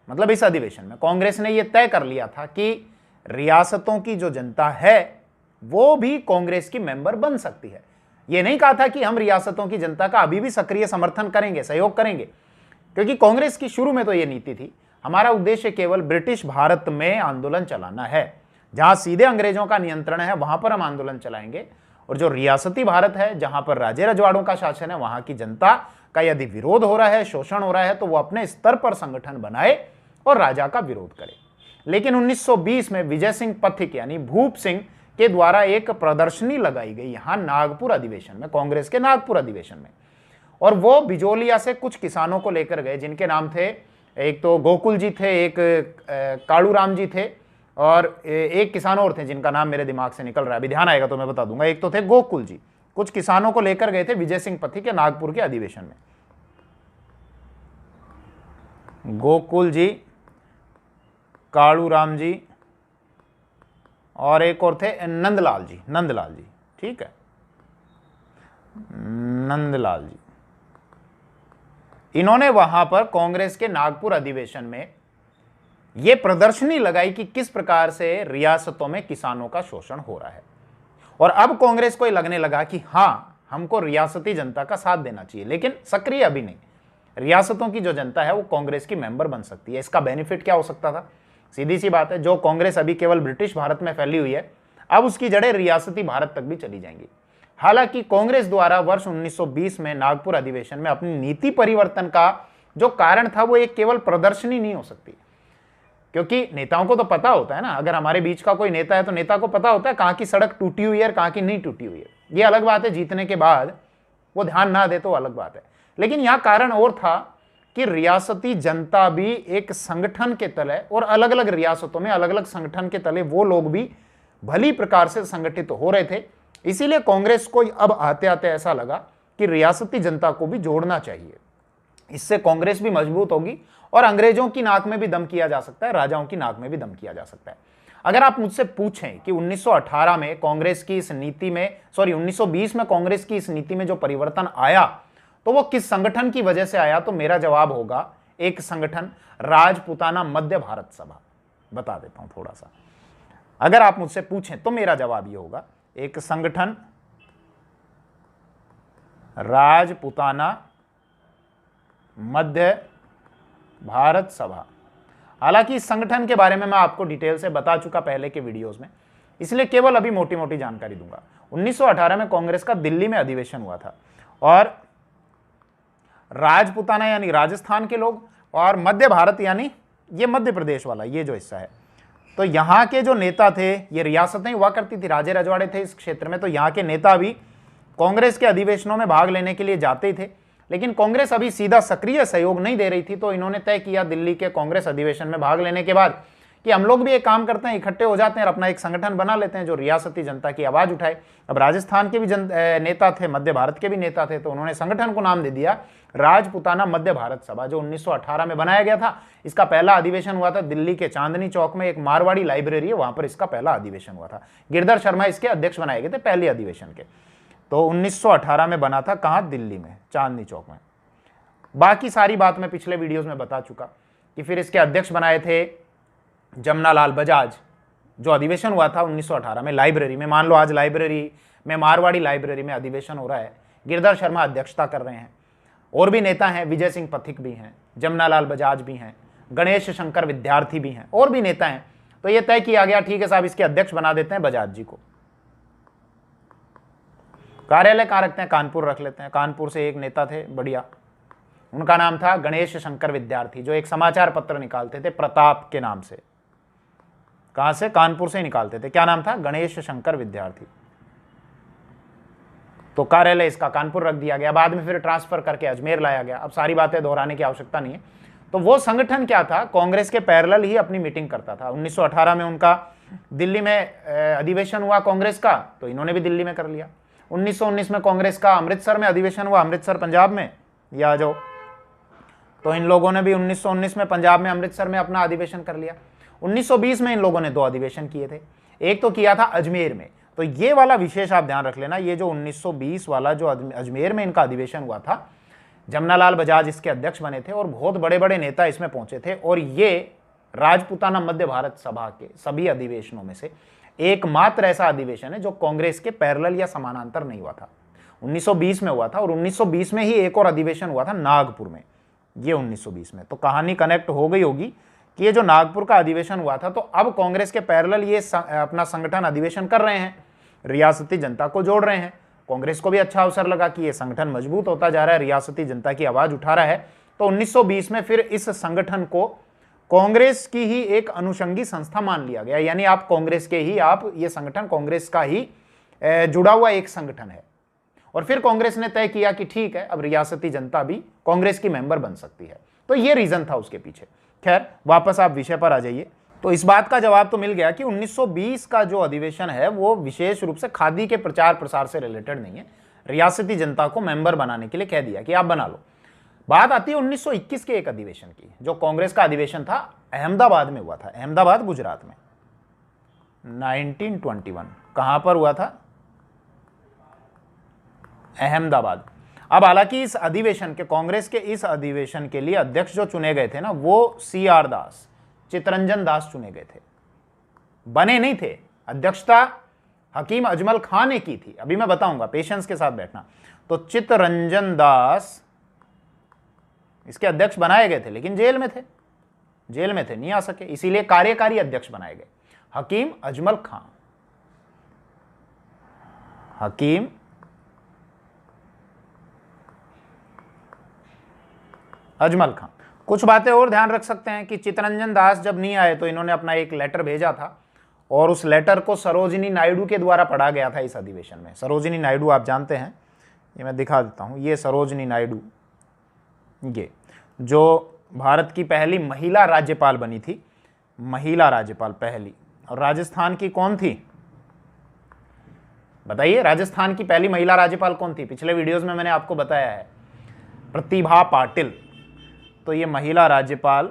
मतलब इस अधिवेशन में कांग्रेस ने यह तय कर लिया था कि रियासतों की जो जनता है वो भी कांग्रेस की मेंबर बन सकती है। यह नहीं कहा था कि हम रियासतों की जनता का अभी भी सक्रिय समर्थन करेंगे, सहयोग करेंगे, क्योंकि कांग्रेस की शुरू में तो यह नीति थी, हमारा उद्देश्य केवल ब्रिटिश भारत में आंदोलन चलाना है, जहां सीधे अंग्रेजों का नियंत्रण है वहां पर हम आंदोलन चलाएंगे, और जो रियासती भारत है जहां पर राजे रजवाड़ों का शासन है वहां की जनता का यदि विरोध हो रहा है, शोषण हो रहा है, तो वो अपने स्तर पर संगठन बनाए और राजा का विरोध करे। लेकिन 1920 में विजय सिंह पथिक यानी भूप सिंह के द्वारा एक प्रदर्शनी लगाई गई यहां नागपुर अधिवेशन में, कांग्रेस के नागपुर अधिवेशन में, और वो बिजोलिया से कुछ किसानों को लेकर गए जिनके नाम थे, एक तो गोकुल जी थे, एक कालूराम जी थे, और एक किसान और थे जिनका नाम मेरे दिमाग से निकल रहा है, अभी ध्यान आएगा तो मैं बता दूंगा। एक तो थे गोकुल जी। कुछ किसानों को लेकर गए थे विजय सिंह पथिक के नागपुर के अधिवेशन में। गोकुल जी, कालूराम जी और एक और थे नंदलाल जी, नंदलाल जी, ठीक है, नंदलाल जी। इन्होंने वहां पर कांग्रेस के नागपुर अधिवेशन में यह प्रदर्शनी लगाई कि किस प्रकार से रियासतों में किसानों का शोषण हो रहा है। और अब कांग्रेस को लगने लगा कि हां, हमको रियासती जनता का साथ देना चाहिए, लेकिन सक्रिय अभी नहीं। रियासतों की जो जनता है वो कांग्रेस की मेंबर बन सकती है। इसका बेनिफिट क्या हो सकता था? सीधी सी बात है, जो कांग्रेस अभी केवल ब्रिटिश भारत में फैली हुई है, अब उसकी जड़ें रियासती भारत तक भी चली जाएंगी। हालांकि कांग्रेस द्वारा वर्ष 1920 में नागपुर अधिवेशन में अपनी नीति परिवर्तन का जो कारण था वो एक केवल प्रदर्शनी नहीं हो सकती, क्योंकि नेताओं को तो पता होता है ना, अगर हमारे बीच का कोई नेता है तो नेता को पता होता है कहां की सड़क टूटी हुई है और कहां की नहीं टूटी हुई है। ये अलग बात है, जीतने के बाद वो ध्यान ना दे तो अलग बात है, लेकिन यहां कारण और था कि रियासती जनता भी एक संगठन के तले, और अलग अलग रियासतों में अलग अलग संगठन के तले वो लोग भी भली प्रकार से संगठित हो रहे थे। इसीलिए कांग्रेस को अब आते आते ऐसा लगा कि रियासती जनता को भी जोड़ना चाहिए, इससे कांग्रेस भी मजबूत होगी और अंग्रेजों की नाक में भी दम किया जा सकता है, राजाओं की नाक में भी दम किया जा सकता है। अगर आप मुझसे पूछें कि 1918 में कांग्रेस की इस नीति में 1920 में कांग्रेस की इस नीति में जो परिवर्तन आया तो वो किस संगठन की वजह से आया, तो मेरा जवाब होगा एक संगठन, राजपूताना मध्य भारत सभा। बता देता हूं थोड़ा सा, अगर आप मुझसे पूछें तो मेरा जवाब ये होगा एक संगठन, राजपूताना मध्य भारत सभा। हालांकि इस संगठन के बारे में मैं आपको डिटेल से बता चुका पहले के वीडियोस में, इसलिए केवल अभी मोटी मोटी जानकारी दूंगा। 1918 में कांग्रेस का दिल्ली में अधिवेशन हुआ था और राजपूताना यानी राजस्थान के लोग और मध्य भारत यानी ये मध्य प्रदेश वाला ये जो हिस्सा है, तो यहाँ के जो नेता थे, ये रियासतें हुआ करती थी, राजे रजवाड़े थे इस क्षेत्र में, तो यहाँ के नेता भी कांग्रेस के अधिवेशनों में भाग लेने के लिए जाते थे। लेकिन कांग्रेस अभी सीधा सक्रिय सहयोग नहीं दे रही थी, तो इन्होंने तय किया दिल्ली के कांग्रेस अधिवेशन में भाग लेने के बाद कि हम लोग भी एक काम करते हैं, इकट्ठे हो जाते हैं और अपना एक संगठन बना लेते हैं जो रियासती जनता की आवाज उठाए। अब राजस्थान के भी नेता थे, मध्य भारत के भी नेता थे, तो उन्होंने संगठन को नाम दे दिया राजपूताना मध्य भारत सभा, जो 1918 में बनाया गया था। इसका पहला अधिवेशन हुआ था दिल्ली के चांदनी चौक में, एक मारवाड़ी लाइब्रेरी है वहां पर इसका पहला अधिवेशन हुआ था। गिरधर शर्मा इसके अध्यक्ष बनाए गए थे पहले अधिवेशन के। तो 1918 में बना था, कहां, दिल्ली में, चांदनी चौक में। बाकी सारी बात मैं पिछले वीडियोस में बता चुका कि फिर इसके अध्यक्ष बनाए थे जमनालाल बजाज। जो अधिवेशन हुआ था 1918 में लाइब्रेरी में, मान लो आज लाइब्रेरी में, मारवाड़ी लाइब्रेरी में अधिवेशन हो रहा है, गिरधर शर्मा अध्यक्षता कर रहे हैं। और भी नेता हैं, विजय सिंह पथिक भी हैं, जमनालाल बजाज भी हैं, गणेश शंकर विद्यार्थी भी हैं, और भी नेता हैं। तो यह तय किया गया, ठीक है साहब, इसके अध्यक्ष बना देते हैं बजाज जी को। कार्यालय कहां रखते हैं, कानपुर रख लेते हैं। कानपुर से एक नेता थे बढ़िया, उनका नाम था गणेश शंकर विद्यार्थी, जो एक समाचार पत्र निकालते थे प्रताप के नाम से। कहां से, कानपुर से निकालते थे। क्या नाम था, गणेश शंकर विद्यार्थी। तो कार्यालय इसका कानपुर रख दिया गया, बाद में फिर ट्रांसफर करके अजमेर लाया गया। अब सारी बातें दोहराने की आवश्यकता नहीं है। तो वो संगठन क्या था, कांग्रेस के पैरेलल ही अपनी मीटिंग करता था। 1918 में उनका दिल्ली में अधिवेशन हुआ कांग्रेस का, तो इन्होंने भी दिल्ली में कर लिया। 1919 में कांग्रेस का अमृतसर में अधिवेशन हुआ, अमृतसर पंजाब में, या जो, तो इन लोगों ने भी 1919 में पंजाब में अमृतसर में अपना अधिवेशन कर लिया। 1920 में इन लोगों ने 2 अधिवेशन किए थे, एक तो किया था अजमेर में। तो ये वाला विशेष आप ध्यान रख लेना, ये जो 1920 वाला जो अजमेर में इनका अधिवेशन हुआ था, जमनालाल बजाज इसके अध्यक्ष बने थे और बहुत बड़े बड़े नेता इसमें पहुंचे थे। और ये राजपूताना मध्य भारत सभा के सभी अधिवेशनों में से एकमात्र ऐसा अधिवेशन है जो कांग्रेस के पैरेलल या समानांतर नहीं हुआ था। 1920 में हुआ था, और 1920 में ही एक और अधिवेशन हुआ था नागपुर में, ये 1920 में। तो कहानी कनेक्ट हो गई होगी कि ये जो नागपुर का अधिवेशन हुआ था, तो अब कांग्रेस के पैरेलल ये अपना संगठन अधिवेशन कर रहे हैं, रियासती जनता को जोड़ रहे हैं। कांग्रेस को भी अच्छा अवसर लगा कि ये संगठन मजबूत होता जा रहा है, रियासती जनता की आवाज उठा रहा है। तो 1920 में फिर इस संगठन को कांग्रेस की ही एक अनुषंगी संस्था मान लिया गया, यानी आप कांग्रेस के ही, आप ये संगठन कांग्रेस का ही जुड़ा हुआ एक संगठन है। और फिर कांग्रेस ने तय किया कि ठीक है, अब रियासती जनता भी कांग्रेस की मेंबर बन सकती है। तो ये रीजन था उसके पीछे। खैर, वापस आप विषय पर आ जाइए। तो इस बात का जवाब तो मिल गया कि 1920 का जो अधिवेशन है वो विशेष रूप से खादी के प्रचार प्रसार से रिलेटेड नहीं है, रियासती जनता को मेंबर बनाने के लिए कह दिया कि आप बना लो। बात आती है 1921 के एक अधिवेशन की, जो कांग्रेस का अधिवेशन था, अहमदाबाद में हुआ था, अहमदाबाद गुजरात में, 1921। कहां पर हुआ था, अहमदाबाद। अब हालांकि इस अधिवेशन के, कांग्रेस के इस अधिवेशन के लिए अध्यक्ष जो चुने गए थे ना, वो CR दास, चितरंजन दास चुने गए थे, बने नहीं थे। अध्यक्षता हकीम अजमल खान ने की थी, अभी मैं बताऊंगा, पेशेंस के साथ बैठना। तो चितरंजन दास इसके अध्यक्ष बनाए गए थे, लेकिन जेल में थे, नहीं आ सके, इसीलिए कार्यकारी अध्यक्ष बनाए गए हकीम अजमल खान, हकीम अजमल खान। कुछ बातें और ध्यान रख सकते हैं कि चितरंजन दास जब नहीं आए तो इन्होंने अपना एक लेटर भेजा था, और उस लेटर को सरोजिनी नायडू के द्वारा पढ़ा गया था इस अधिवेशन में। सरोजिनी नायडू आप जानते हैं, ये मैं दिखा देता हूँ, ये सरोजिनी नायडू, ये जो भारत की पहली महिला राज्यपाल बनी थी, महिला राज्यपाल पहली। और राजस्थान की कौन थी, बताइए, राजस्थान की पहली महिला राज्यपाल कौन थी? पिछले वीडियोस में मैंने आपको बताया है, प्रतिभा पाटिल। तो ये महिला राज्यपाल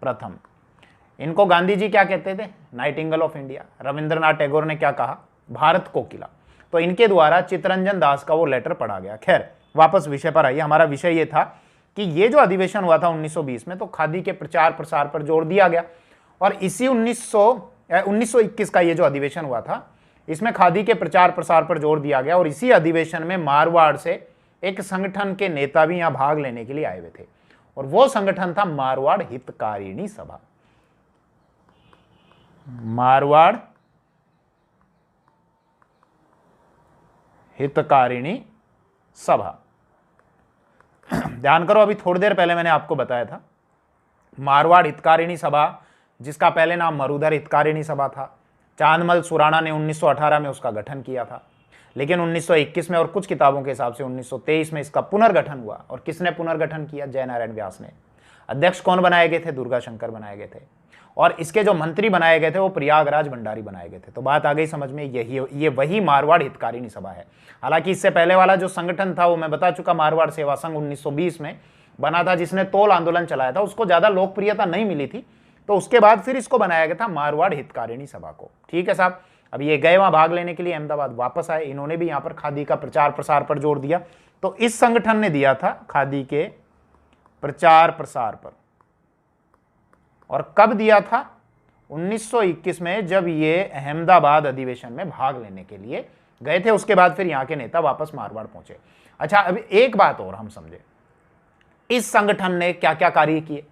प्रथम। इनको गांधी जी क्या कहते थे? Nightingale of India. Rabindranath Tagore ने क्या कहा? भारत कोकिला। तो इनके द्वारा चित्तरंजन दास का वो लेटर पढ़ा गया। खैर, वापस विषय पर आइए। हमारा विषय ये था कि ये जो अधिवेशन हुआ था 1920 में, तो खादी के प्रचार प्रसार पर जोर दिया गया। और इसी 1921 का ये जो अधिवेशन हुआ था, इसमें खादी के प्रचार प्रसार पर जोर दिया गया। और इसी अधिवेशन में मारवाड़ से एक संगठन के नेता भी यहां भाग लेने के लिए आए हुए थे, और वो संगठन था मारवाड़ हितकारिणी सभा। मारवाड़ हितकारिणी सभा। ध्यान करो, अभी थोड़ी देर पहले मैंने आपको बताया था मारवाड़ हितकारिणी सभा, जिसका पहले नाम मरुधर हितकारिणी सभा था। चांदमल सुराणा ने 1918 में उसका गठन किया था, लेकिन 1921 में और कुछ किताबों के हिसाब से 1923 में इसका पुनर्गठन हुआ। और किसने पुनर्गठन किया? जयनारायण व्यास ने। अध्यक्ष कौन बनाए गए थे? दुर्गा शंकर बनाए गए थे। और इसके जो मंत्री बनाए गए थे वो प्रयागराज भंडारी बनाए गए थे। तो बात आ गई समझ में, ये वही मारवाड़ हितकारिणी सभा है। हालांकि इससे पहले वाला जो संगठन था वो मैं बता चुका, मारवाड़ सेवा संघ 1920 में बना था, जिसने तोल आंदोलन चलाया था। उसको ज्यादा लोकप्रियता नहीं मिली थी, तो उसके बाद फिर इसको बनाया गया था मारवाड़ हितकारिणी सभा को। ठीक है साहब। अब ये गए वहां भाग लेने के लिए अहमदाबाद, वापस आए। इन्होंने भी यहां पर खादी का प्रचार प्रसार पर जोर दिया। तो इस संगठन ने दिया था खादी के प्रचार प्रसार पर। और कब दिया था? 1921 में, जब ये अहमदाबाद अधिवेशन में भाग लेने के लिए गए थे। उसके बाद फिर यहां के नेता वापस मारवाड़ पहुंचे। अच्छा, अभी एक बात और हम समझे, इस संगठन ने क्या क्या कार्य किए?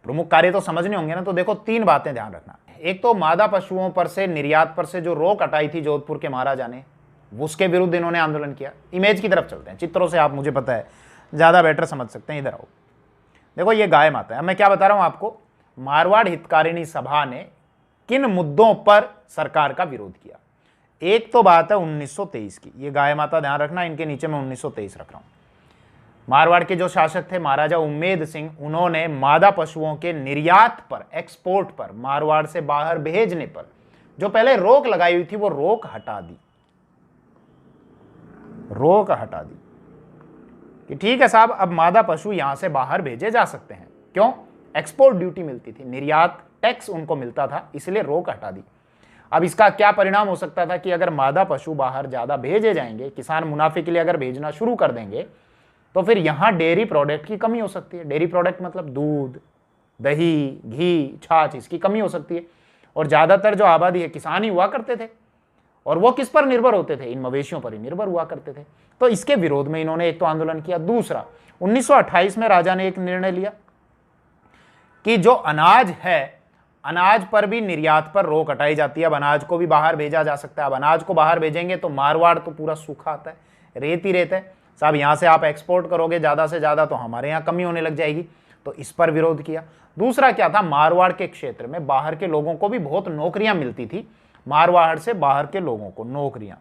प्रमुख कार्य तो समझने होंगे ना। तो देखो, 3 बातें ध्यान रखना। एक तो मादा पशुओं पर से निर्यात पर से जो रोक हटाई थी जोधपुर के महाराजा ने, उसके विरुद्ध इन्होंने आंदोलन किया। इमेज की तरफ चलते हैं, चित्रों से आप, मुझे पता है ज्यादा बेटर समझ सकते हैं। इधर आओ, देखो ये गाय माता है। मैं क्या बता रहा हूं आपको, मारवाड़ हितकारिणी सभा ने किन मुद्दों पर सरकार का विरोध किया। एक तो बात है 1923 की, ये गाय माता ध्यान रखना, इनके नीचे मैं 1923 रख रहा हूं। मारवाड़ के जो शासक थे महाराजा उम्मेद सिंह, उन्होंने मादा पशुओं के निर्यात पर, एक्सपोर्ट पर, मारवाड़ से बाहर भेजने पर जो पहले रोक लगाई हुई थी वो रोक हटा दी। रोक हटा दी कि ठीक है साहब, अब मादा पशु यहां से बाहर भेजे जा सकते हैं। क्यों? एक्सपोर्ट ड्यूटी मिलती थी, निर्यात टैक्स उनको मिलता था, इसलिए रोक हटा दी। अब इसका क्या परिणाम हो सकता था कि अगर मादा पशु बाहर ज्यादा भेजे जाएंगे, किसान मुनाफे के लिए अगर भेजना शुरू कर देंगे, तो फिर यहां डेयरी प्रोडक्ट की कमी हो सकती है। डेयरी प्रोडक्ट मतलब दूध, दही, घी, छाछ, इसकी कमी हो सकती है। और ज्यादातर जो आबादी है किसान ही हुआ करते थे, और वो किस पर निर्भर होते थे? इन मवेशियों पर ही निर्भर हुआ करते थे। तो इसके विरोध में इन्होंने एक तो आंदोलन किया। दूसरा, 1928 में राजा ने एक निर्णय लिया कि जो अनाज है, अनाज पर भी निर्यात पर रोक हटाई जाती है। अब अनाज को भी बाहर भेजा जा सकता है। अब अनाज को बाहर भेजेंगे तो मारवाड़ तो पूरा सूखा आता है, रेत ही रेत है साहब। यहां से आप एक्सपोर्ट करोगे ज्यादा से ज्यादा, तो हमारे यहां कमी होने लग जाएगी। तो इस पर विरोध किया। दूसरा क्या था, मारवाड़ के क्षेत्र में बाहर के लोगों को भी बहुत नौकरियां मिलती थी, मारवाड़ से बाहर के लोगों को नौकरियां।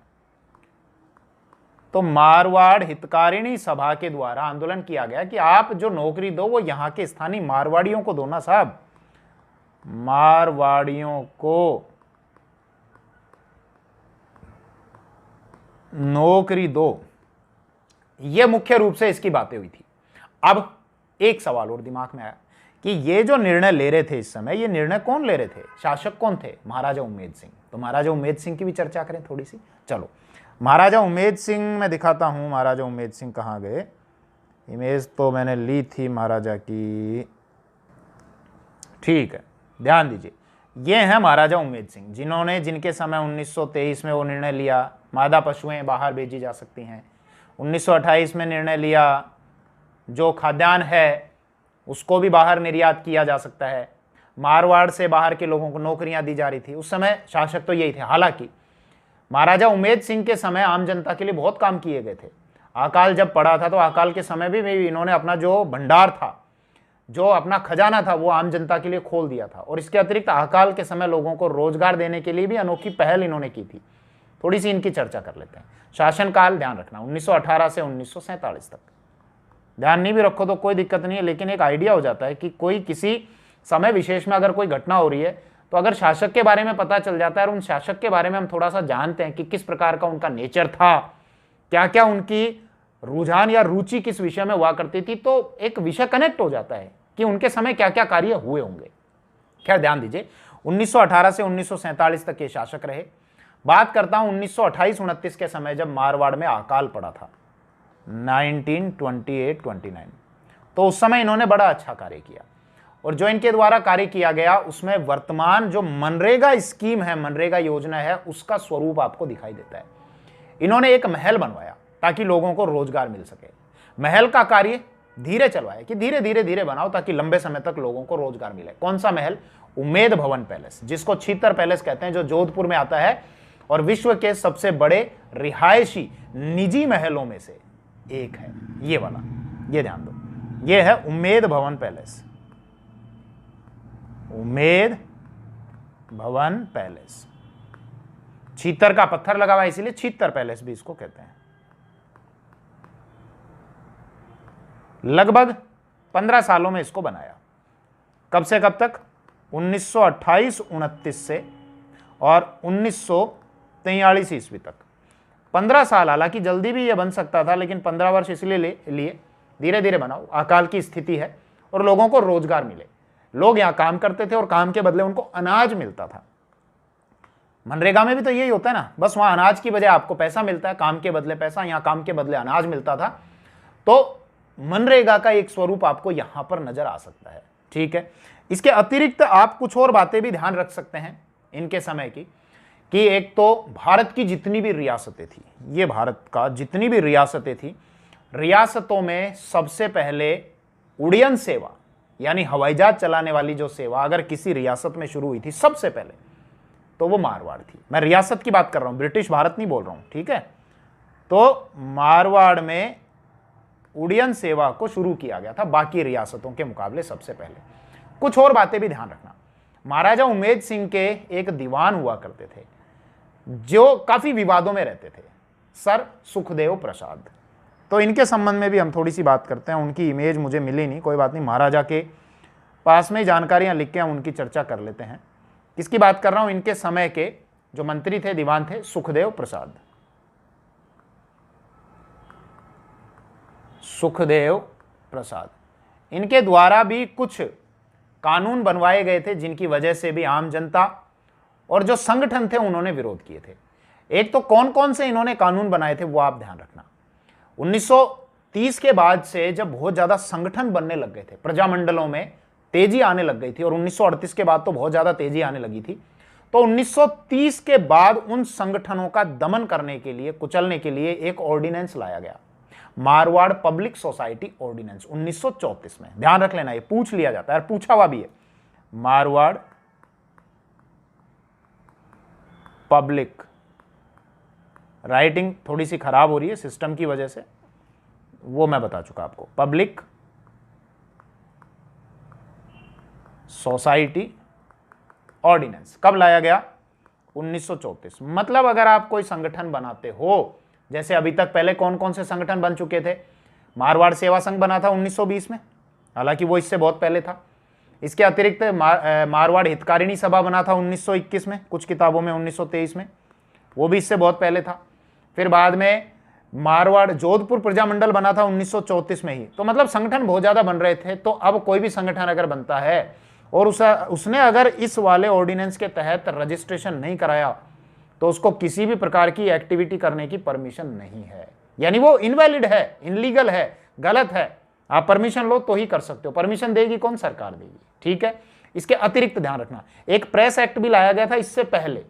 तो मारवाड़ हितकारिणी सभा के द्वारा आंदोलन किया गया कि आप जो नौकरी दो वो यहां के स्थानीय मारवाड़ियों को दो ना साहब, मारवाड़ियों को नौकरी दो। यह मुख्य रूप से इसकी बातें हुई थी। अब एक सवाल और दिमाग में आया कि ये जो निर्णय ले रहे थे इस समय, ये निर्णय कौन ले रहे थे? शासक कौन थे? महाराजा उम्मेद सिंह। तो महाराजा उम्मेद सिंह की भी चर्चा करें थोड़ी सी। चलो, महाराजा उम्मेद सिंह मैं दिखाता हूं। महाराजा उम्मेद सिंह कहां गए? इमेज तो मैंने ली थी महाराजा की, ठीक है, ध्यान दीजिए। ये हैं महाराजा उम्मेद सिंह, जिनके समय 1923 में वो निर्णय लिया मादा पशुएं बाहर भेजी जा सकती हैं। 1928 में निर्णय लिया जो खाद्यान्न है उसको भी बाहर निर्यात किया जा सकता है। मारवाड़ से बाहर के लोगों को नौकरियां दी जा रही थी। उस समय शासक तो यही थे। हालांकि महाराजा उम्मेद सिंह के समय आम जनता के लिए बहुत काम किए गए थे। अकाल जब पड़ा था तो अकाल के समय भी इन्होंने अपना जो भंडार था, जो अपना खजाना था, वो आम जनता के लिए खोल दिया था। और इसके अतिरिक्त अकाल के समय लोगों को रोजगार देने के लिए भी अनोखी पहल इन्होंने की थी। थोड़ी सी इनकी चर्चा कर लेते हैं। शासनकाल ध्यान रखना 1918 से 1947 तक। ध्यान नहीं भी रखो तो कोई दिक्कत नहीं है, लेकिन एक आइडिया हो जाता है कि कोई किसी समय विशेष में अगर कोई घटना हो रही है तो अगर शासक के बारे में पता चल जाता है और उन शासक के बारे में हम थोड़ा सा जानते हैं कि किस प्रकार का उनका नेचर था, क्या क्या उनकी रुझान या रुचि किस विषय में हुआ करती थी, तो एक विषय कनेक्ट हो जाता है कि उनके समय क्या क्या कार्य हुए होंगे। खैर ध्यान दीजिए, 1918 से 1947 तक ये शासक रहे। बात करता हूं 1928-29 के समय जब मारवाड़ में अकाल पड़ा था 1928-29, तो उस समय इन्होंने बड़ा अच्छा कार्य किया। और जो इनके द्वारा कार्य किया गया उसमें वर्तमान जो मनरेगा स्कीम है, मनरेगा योजना है, उसका स्वरूप आपको दिखाई देता है। इन्होंने एक महल बनवाया ताकि लोगों को रोजगार मिल सके। महल का कार्य धीरे चलवाया कि धीरे धीरे धीरे बनाओ ताकि लंबे समय तक लोगों को रोजगार मिले। कौन सा महल? उम्मेद भवन पैलेस, जिसको छितर पैलेस कहते हैं, जो जोधपुर में आता है और विश्व के सबसे बड़े रिहायशी निजी महलों में से एक है ये वाला। ये ध्यान दो, ये है उम्मेद भवन पैलेस, उम्मेद भवन पैलेस। छीतर का पत्थर लगा हुआ है इसीलिए छीतर पैलेस भी इसको कहते हैं। लगभग 15 सालों में इसको बनाया। कब से कब तक? 1928-29 से और 1943 ईस्वी तक 15 साल। हालांकि जल्दी भी यह बन सकता था, लेकिन 15 वर्ष इसलिए लिए धीरे धीरे बनाओ। अकाल की स्थिति है और लोगों को रोजगार मिले। लोग यहां काम करते थे और काम के बदले उनको अनाज मिलता था। मनरेगा में भी तो यही होता है ना, बस वहां अनाज की बजाय आपको पैसा मिलता है, काम के बदले पैसा, यहां काम के बदले अनाज मिलता था। तो मनरेगा का एक स्वरूप आपको यहां पर नजर आ सकता है। ठीक है, इसके अतिरिक्त आप कुछ और बातें भी ध्यान रख सकते हैं इनके समय की, कि एक तो भारत की जितनी भी रियासतें थी, ये भारत का जितनी भी रियासतें थी, रियासतों में सबसे पहले उड़ियन सेवा यानी हवाई जहाज चलाने वाली जो सेवा अगर किसी रियासत में शुरू हुई थी सबसे पहले, तो वो मारवाड़ थी। मैं रियासत की बात कर रहा हूं, ब्रिटिश भारत नहीं बोल रहा हूं। ठीक है, तो मारवाड़ में उड़ियन सेवा को शुरू किया गया था बाकी रियासतों के मुकाबले सबसे पहले। कुछ और बातें भी ध्यान रखना। महाराजा उमेद सिंह के एक दीवान हुआ करते थे जो काफी विवादों में रहते थे, सर सुखदेव प्रसाद। तो इनके संबंध में भी हम थोड़ी सी बात करते हैं। उनकी इमेज मुझे मिली नहीं, कोई बात नहीं, महाराजा के पास में ही जानकारियां लिख के हम उनकी चर्चा कर लेते हैं। किसकी बात कर रहा हूं? इनके समय के जो मंत्री थे, दीवान थे, सुखदेव प्रसाद। सुखदेव प्रसाद, इनके द्वारा भी कुछ कानून बनवाए गए थे जिनकी वजह से भी आम जनता और जो संगठन थे उन्होंने विरोध किए थे। एक तो कौन कौन से इन्होंने कानून बनाए थे वो आप ध्यान रखना। 1930 के बाद से जब बहुत ज्यादा संगठन बनने लग गए थे, प्रजामंडलों में तेजी आने लग गई थी, और 1938 के बाद तो बहुत ज्यादा तेजी आने लगी थी, तो 1930 के बाद उन संगठनों का दमन करने के लिए, कुचलने के लिए एक ऑर्डिनेंस लाया गया, मारवाड़ पब्लिक सोसाइटी ऑर्डिनेंस 1934 में। ध्यान रख लेना, ये पूछ लिया जाता है और पूछा हुआ भी है। मारवाड़ पब्लिक, राइटिंग थोड़ी सी खराब हो रही है सिस्टम की वजह से, वो मैं बता चुका आपको। पब्लिक सोसाइटी ऑर्डिनेंस कब लाया गया? 1934। मतलब अगर आप कोई संगठन बनाते हो, जैसे अभी तक पहले कौन कौन से संगठन बन चुके थे? मारवाड़ सेवा संघ बना था 1920 में, हालांकि वो इससे बहुत पहले था। इसके अतिरिक्त मारवाड़ हितकारिणी सभा बना था 1921 में, कुछ किताबों में 1923 में, वो भी इससे बहुत पहले था। फिर बाद में मारवाड़ जोधपुर प्रजामंडल बना था 1934 में ही। तो मतलब संगठन बहुत ज्यादा बन रहे थे। तो अब कोई भी संगठन अगर बनता है और उसने अगर इस वाले ऑर्डिनेंस के तहत रजिस्ट्रेशन नहीं कराया तो उसको किसी भी प्रकार की एक्टिविटी करने की परमिशन नहीं है, यानी वो इनवैलिड है, इनलीगल है, गलत है। आप परमिशन लो तो ही कर सकते हो। परमिशन देगी कौन? सरकार देगी। ठीक है, इसके अतिरिक्त ध्यान रखना, एक प्रेस एक्ट भी लाया गया था इससे पहले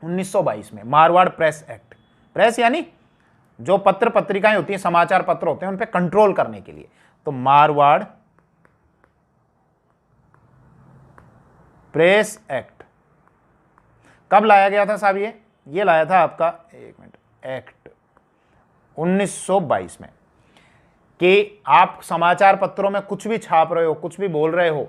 1922 में, मारवाड़ प्रेस एक्ट। प्रेस यानी जो पत्र पत्रिकाएं होती हैं, समाचार पत्र होते हैं, उन पे कंट्रोल करने के लिए। तो मारवाड़ प्रेस एक्ट कब लाया गया था साहब? ये लाया था आपका, एक मिनट, एक्ट 1922 में, कि आप समाचार पत्रों में कुछ भी छाप रहे हो, कुछ भी बोल रहे हो,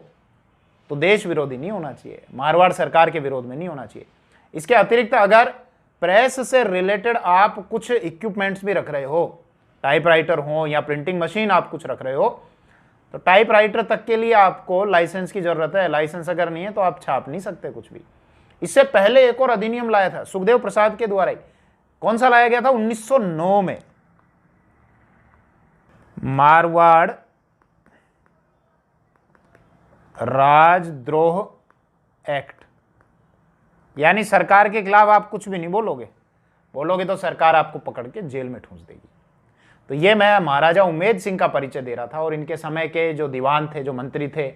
तो देश विरोधी नहीं होना चाहिए, मारवाड़ सरकार के विरोध में नहीं होना चाहिए। इसके अतिरिक्त अगर प्रेस से रिलेटेड आप कुछ इक्विपमेंट्स भी रख रहे हो, टाइपराइटर हो या प्रिंटिंग मशीन आप कुछ रख रहे हो, तो टाइपराइटर तक के लिए आपको लाइसेंस की जरूरत है। लाइसेंस अगर नहीं है तो आप छाप नहीं सकते कुछ भी। इससे पहले एक और अधिनियम लाया था सुखदेव प्रसाद के द्वारा ही। कौन सा लाया गया था? 1909 में मारवाड़ राजद्रोह एक्ट। यानी सरकार के खिलाफ आप कुछ भी नहीं बोलोगे तो सरकार आपको पकड़ के जेल में ठूंस देगी। तो ये मैं महाराजा उमेद सिंह का परिचय दे रहा था, और इनके समय के जो दीवान थे, जो मंत्री थे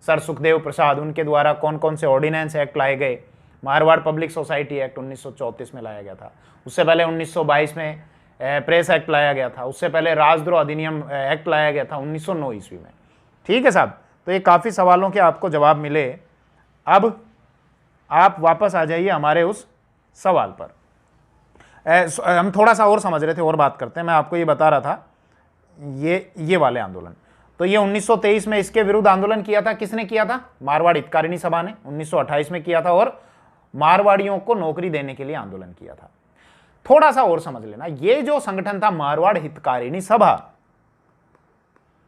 सर सुखदेव प्रसाद, उनके द्वारा कौन कौन से ऑर्डिनेंस एक्ट लाए गए। मारवाड़ पब्लिक सोसाइटी एक्ट 1934 में लाया गया था। उससे पहले 1922 में प्रेस एक्ट लाया गया था। उससे पहले राजद्रोह अधिनियम एक्ट लाया गया था 1909 ईस्वी में। ठीक है साहब, तो ये काफ़ी सवालों के आपको जवाब मिले। अब आप वापस आ जाइए हमारे उस सवाल पर। हम थोड़ा सा और समझ रहे थे और बात करते हैं। मैं आपको ये बता रहा था ये वाले आंदोलन। तो ये 1923 में इसके विरुद्ध आंदोलन किया था। किसने किया था? मारवाड़ हितकारिणी सभा ने 1928 में किया था, और मारवाड़ियों को नौकरी देने के लिए आंदोलन किया था। थोड़ा सा और समझ लेना, ये जो संगठन था मारवाड़ हितकारिणी सभा,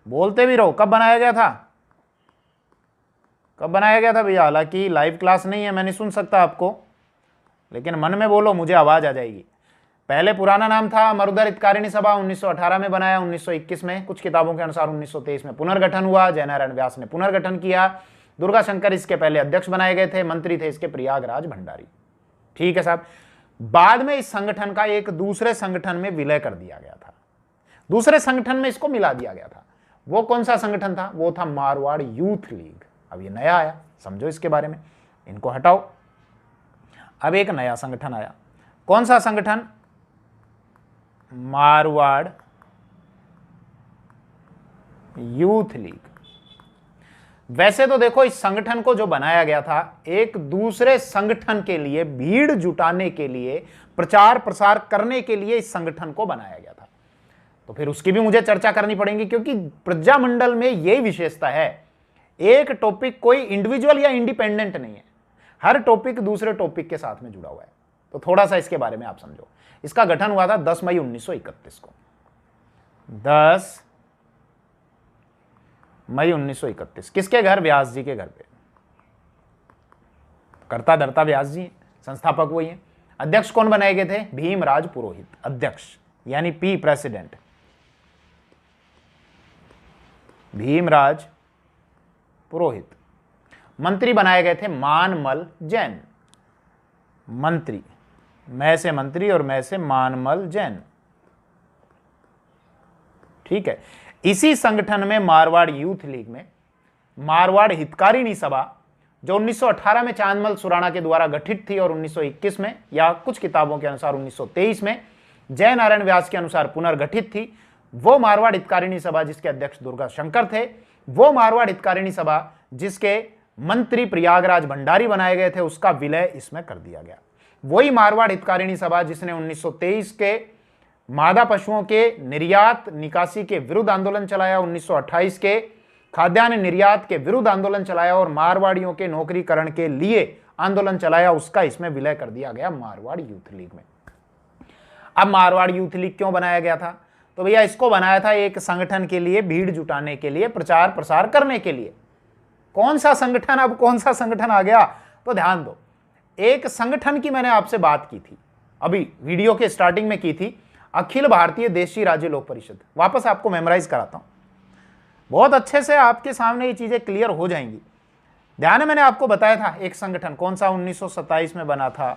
बोलते भी रहो, कब बनाया गया था? कब बनाया गया था भैया? हालांकि लाइव क्लास नहीं है, मैं नहीं सुन सकता आपको, लेकिन मन में बोलो, मुझे आवाज आ जाएगी। पहले पुराना नाम था मरुधर हितकारिणी सभा, 1918 में बनाया, 1921 में, कुछ किताबों के अनुसार 1923 में पुनर्गठन हुआ। जयनारायण व्यास ने पुनर्गठन किया। दुर्गा शंकर इसके पहले अध्यक्ष बनाए गए थे, मंत्री थे इसके प्रयागराज भंडारी। ठीक है साहब। बाद में इस संगठन का एक दूसरे संगठन में विलय कर दिया गया था, दूसरे संगठन में इसको मिला दिया गया था। वो कौन सा संगठन था? वो था मारवाड़ यूथ लीग। अब ये नया आया, समझो इसके बारे में, इनको हटाओ। अब एक नया संगठन आया। कौन सा संगठन? Marwar youth league. वैसे तो देखो, इस संगठन को जो बनाया गया था एक दूसरे संगठन के लिए, भीड़ जुटाने के लिए, प्रचार प्रसार करने के लिए इस संगठन को बनाया गया था। तो फिर उसकी भी मुझे चर्चा करनी पड़ेगी, क्योंकि प्रजामंडल में यही विशेषता है, एक टॉपिक कोई इंडिविजुअल या इंडिपेंडेंट नहीं है, हर टॉपिक दूसरे टॉपिक के साथ में जुड़ा हुआ है। तो थोड़ा सा इसके बारे में आप समझो। इसका गठन हुआ था 10 मई 1931 को। 10 मई 1931। किसके घर? व्यास जी के घर पे। करता धरता व्यास जी, संस्थापक वही है। अध्यक्ष कौन बनाए गए थे? भीमराज पुरोहित अध्यक्ष, यानी पी प्रेसिडेंट, भीमराज पुरोहित। मंत्री बनाए गए थे मानमल जैन। मंत्री, मैं से मंत्री और मैं से मानमल जैन। ठीक है। इसी संगठन में मारवाड़ यूथ लीग में मारवाड़ हितकारिणी सभा, जो 1918 में चांदमल सुराणा के द्वारा गठित थी और 1921 में, या कुछ किताबों के अनुसार 1923 में जय नारायण व्यास के अनुसार पुनर्गठित थी, वो मारवाड़ हितकारिणी सभा जिसके अध्यक्ष दुर्गा शंकर थे, वो मारवाड़ हितकारिणी सभा जिसके मंत्री प्रयागराज भंडारी बनाए गए थे, उसका विलय इसमें कर दिया गया। वही मारवाड़ हितकारिणी सभा जिसने 1923 के मादा पशुओं के निर्यात निकासी के विरुद्ध आंदोलन चलाया, 1928 के खाद्यान्न निर्यात के विरुद्ध आंदोलन चलाया और मारवाड़ियों के नौकरीकरण के लिए आंदोलन चलाया, उसका इसमें विलय कर दिया गया मारवाड़ यूथ लीग में। अब मारवाड़ यूथ लीग क्यों बनाया गया था? तो भैया इसको बनाया था एक संगठन के लिए, भीड़ जुटाने के लिए, प्रचार प्रसार करने के लिए। कौन सा संगठन? अब कौन सा संगठन आ गया? तो ध्यान दो, एक संगठन की मैंने आपसे बात की थी, अभी वीडियो के स्टार्टिंग में की थी, अखिल भारतीय देशी राज्य लोक परिषद। वापस आपको मेमोराइज कराता हूं, बहुत अच्छे से आपके सामने ये चीजें क्लियर हो जाएंगी। ध्यान है, मैंने आपको बताया था एक संगठन कौन सा 1927 में बना था।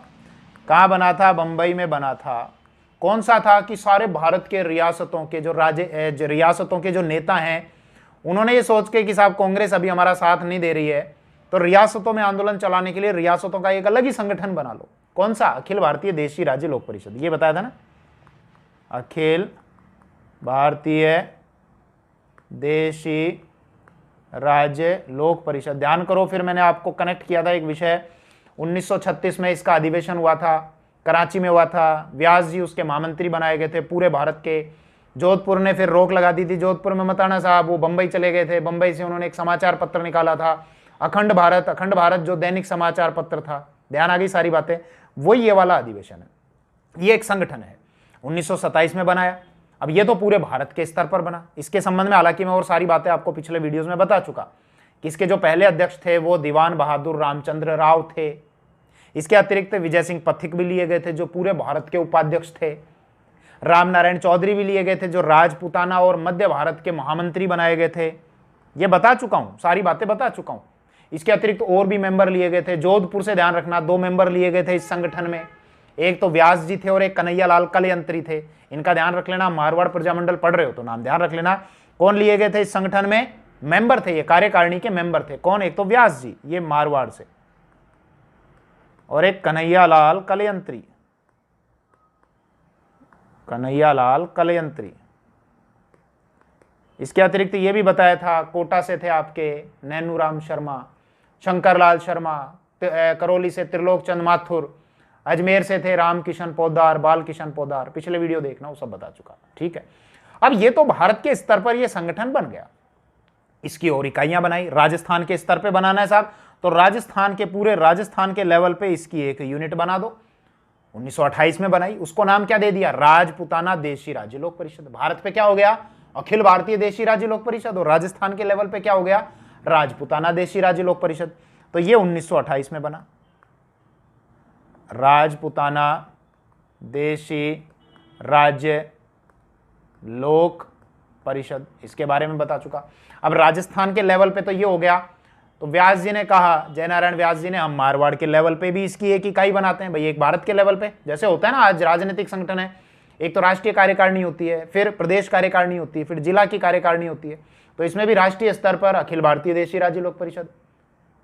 कहां बना था? बंबई में बना था। कौन सा था? कि सारे भारत के रियासतों के जो रियासतों के जो नेता हैं, उन्होंने ये सोच के कि साहब कांग्रेस अभी हमारा साथ नहीं दे रही है, तो रियासतों में आंदोलन चलाने के लिए रियासतों का एक अलग ही संगठन बना लो। कौन सा? अखिल भारतीय देशी राज्य लोक परिषद। ये बताया था ना, अखिल भारतीय देशी राज्य लोक परिषद। ध्यान करो, फिर मैंने आपको कनेक्ट किया था एक विषय, 1936 में इसका अधिवेशन हुआ था, कराची में हुआ था। व्यास जी उसके महामंत्री बनाए गए थे पूरे भारत के। जोधपुर ने फिर रोक लगा दी थी, जोधपुर में मत आना साहब, वो बंबई चले गए थे। बंबई से उन्होंने एक समाचार पत्र निकाला था, अखंड भारत जो दैनिक समाचार पत्र था। ध्यान आ गई सारी बातें? वही ये वाला अधिवेशन है, ये एक संगठन है, 1927 में बनाया। अब ये तो पूरे भारत के स्तर पर बना। इसके संबंध में हालांकि मैं और सारी बातें आपको पिछले वीडियोस में बता चुका कि इसके जो पहले अध्यक्ष थे वो दीवान बहादुर रामचंद्र राव थे। इसके अतिरिक्त विजय सिंह पथिक भी लिए गए थे जो पूरे भारत के उपाध्यक्ष थे। राम नारायण चौधरी भी लिए गए थे जो राजपूताना और मध्य भारत के महामंत्री बनाए गए थे। ये बता चुका हूं, सारी बातें बता चुका हूं। इसके अतिरिक्त और भी मेंबर लिए गए थे। जोधपुर से ध्यान रखना 2 मेंबर लिए गए थे इस संगठन में, एक तो व्यास जी थे और एक कन्हैया लाल कलयंत्री थे। इनका ध्यान रख लेना, मारवाड़ प्रजामंडल पढ़ रहे हो तो नाम ध्यान रख लेना। कौन लिए गए थे इस संगठन में? मेंबर थे, ये कार्यकारिणी के मेंबर थे। कौन? एक तो व्यास जी, ये मारवाड़ से, और एक कन्हैया लाल कलयंत्री, कन्हैया लाल कलयंत्री। इसके अतिरिक्त ये भी बताया था कोटा से थे आपके नैनूराम शर्मा, शंकरलाल शर्मा, करौली से त्रिलोक चंद माथुर, अजमेर से थे रामकिशन पोद्दार, बालकिशन पोद्दार। पिछले वीडियो देखना, वो सब बता चुका। ठीक है, अब ये तो भारत के स्तर पर ये संगठन बन गया। इसकी और इकाइयां बनाई। राजस्थान के स्तर पे बनाना है साहब, तो राजस्थान के पूरे राजस्थान के लेवल पे इसकी एक यूनिट बना दो। 1928 में बनाई। उसको नाम क्या दे दिया? राजपूताना देशी राज्य लोक परिषद। भारत पे क्या हो गया? अखिल भारतीय देशी राज्य लोक परिषद। और राजस्थान के लेवल पे क्या हो गया? राजपूताना देशी राज्य लोक परिषद। तो ये 1928 में बना, राजपूताना देशी राज्य लोक परिषद। इसके बारे में बता चुका। अब राजस्थान के लेवल पे तो ये हो गया। तो व्यास जी ने कहा, जयनारायण व्यास जी ने, हम मारवाड़ के लेवल पे भी इसकी एक इकाई बनाते हैं। भाई एक भारत के लेवल पे जैसे होता है ना आज राजनीतिक संगठन है, एक तो राष्ट्रीय कार्यकारिणी होती है, फिर प्रदेश कार्यकारिणी होती है, फिर जिला की कार्यकारिणी होती है। तो इसमें भी राष्ट्रीय स्तर पर अखिल भारतीय देशी राज्य लोक परिषद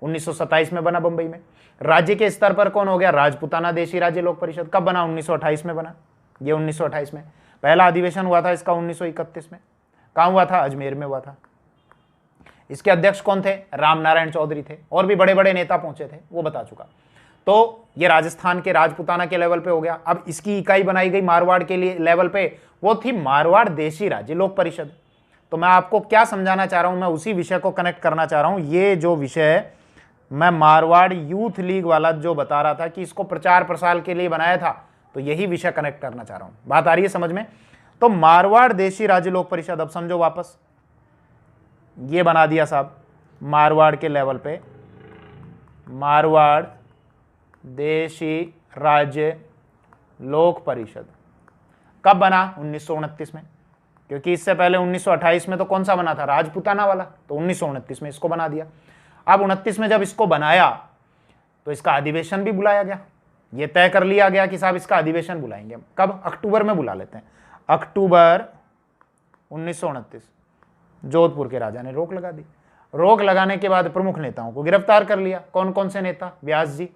1927 में बना बंबई में। राज्य के स्तर पर कौन हो गया? राजपूताना देशी राज्य लोक परिषद। कब बना? 1928 में बना। ये 1928 में। पहला अधिवेशन हुआ था इसका 1931 में। कहाँ हुआ था? अजमेर में हुआ था। इसके अध्यक्ष कौन थे? राम नारायण चौधरी थे। और भी बड़े बड़े नेता पहुंचे थे, वो बता चुका। तो ये राजस्थान के राजपूताना के लेवल पे हो गया। अब इसकी इकाई बनाई गई मारवाड़ के लिए लेवल पे, वो थी मारवाड़ देशी राज्य लोक परिषद। तो मैं आपको क्या समझाना चाह रहा हूं, मैं उसी विषय को कनेक्ट करना चाह रहा हूं। ये जो विषय मैं मारवाड़ यूथ लीग वाला जो बता रहा था कि इसको प्रचार प्रसार के लिए बनाया था, तो यही विषय कनेक्ट करना चाह रहा हूं। बात आ रही है समझ में? तो मारवाड़ देशी राज्य लोक परिषद, अब समझो वापस, ये बना दिया साहब मारवाड़ के लेवल पे, मारवाड़ देशी राज्य लोक परिषद। कब बना? 1929 में। क्योंकि इससे पहले 1928 में तो कौन सा बना था? राजपूताना वाला। तो 1929 में इसको बना दिया। अब 29 में जब इसको बनाया तो इसका अधिवेशन भी बुलाया गया। ये तय कर लिया गया कि साहब इसका अधिवेशन बुलाएंगे। कब? अक्टूबर में बुला लेते हैं। अक्टूबर 1929। जोधपुर के राजा ने रोक लगा दी। रोक लगाने के बाद प्रमुख नेताओं को गिरफ्तार कर लिया। कौन कौन से नेता? व्यास जी,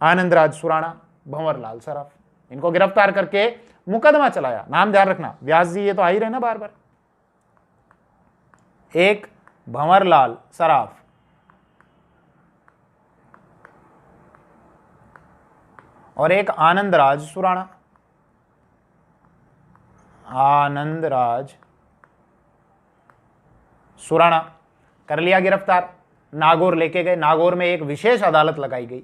आनंद राज सुराणा, भंवर लाल सराफ। इनको गिरफ्तार करके मुकदमा चलाया। नाम ध्यान रखना, व्यास जी ये तो आ ही रहे ना बार बार। एक भंवर लाल सराफ, और एक आनंद राज सुराणा। आनंद राज सुराणा कर लिया गिरफ्तार। नागौर लेके गए। नागौर में एक विशेष अदालत लगाई गई,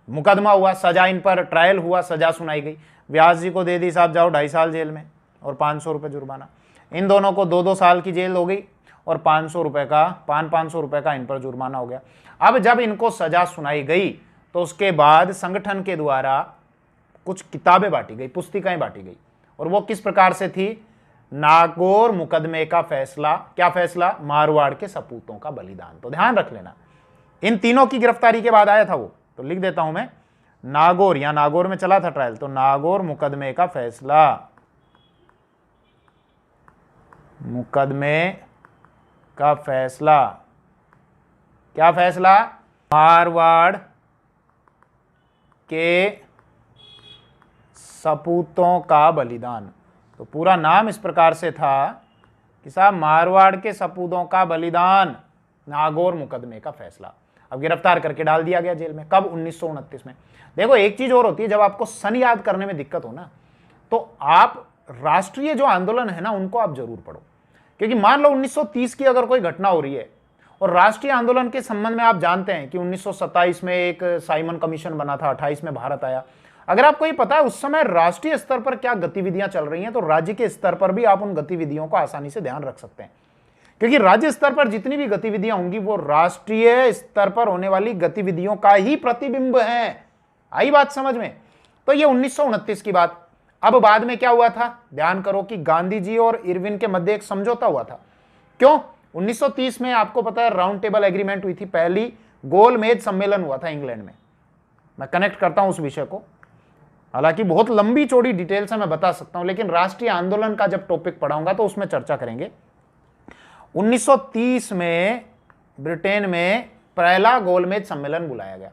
मुकदमा हुआ, सजा इन पर ट्रायल हुआ, सजा सुनाई गई। व्यास जी को दे दी साहब जाओ 2.5 साल जेल में और 500 रुपये जुर्माना। इन दोनों को 2-2 साल की जेल हो गई और 500 रुपये का 500 रुपये का इन पर जुर्माना हो गया। अब जब इनको सजा सुनाई गई तो उसके बाद संगठन के द्वारा कुछ किताबें बांटी गई, पुस्तिकाएं बांटी गई। और वो किस प्रकार से थी? नागौर मुकदमे का फैसला। क्या फैसला? मारवाड़ के सपूतों का बलिदान। तो ध्यान रख लेना, इन तीनों की गिरफ्तारी के बाद आया था वो। तो लिख देता हूं मैं, नागौर, या नागौर में चला था ट्रायल, तो नागौर मुकदमे का फैसला। मुकदमे का फैसला। क्या फैसला? मारवाड़ के सपूतों का बलिदान। तो पूरा नाम इस प्रकार से था कि साहब मारवाड़ के सपूतों का बलिदान, नागौर मुकदमे का फैसला। अब गिरफ्तार करके डाल दिया गया जेल में। कब? 1929 में। देखो एक चीज और होती है, जब आपको सन याद करने में दिक्कत हो ना, तो आप राष्ट्रीय जो आंदोलन है ना उनको आप जरूर पढ़ो। क्योंकि मान लो 1930 की अगर कोई घटना हो रही है और राष्ट्रीय आंदोलन के संबंध में आप जानते हैं कि 1927 में एक साइमन कमीशन बना था, 28 में भारत आया। अगर आपको ये पता है उस समय राष्ट्रीय स्तर पर क्या गतिविधियां चल रही हैं, तो राज्य के स्तर पर भी आप उन गतिविधियों का आसानी से ध्यान रख सकते हैं, क्योंकि राज्य स्तर पर जितनी भी गतिविधियां होंगी वो राष्ट्रीय स्तर पर होने वाली गतिविधियों का ही प्रतिबिंब है। आई बात समझ में? तो ये 1929 की बात। अब बाद में क्या हुआ था, ध्यान करो कि गांधी जी और इरविन के मध्य एक समझौता हुआ था। क्यों? 1930 में आपको पता है राउंड टेबल एग्रीमेंट हुई थी, पहली गोलमेज सम्मेलन हुआ था इंग्लैंड में। मैं कनेक्ट करता हूं उस विषय को, हालांकि बहुत लंबी चौड़ी डिटेल से मैं बता सकता हूं, लेकिन राष्ट्रीय आंदोलन का जब टॉपिक पढ़ाऊंगा तो उसमें चर्चा करेंगे। 1930 में ब्रिटेन में पहला गोलमेज सम्मेलन बुलाया गया,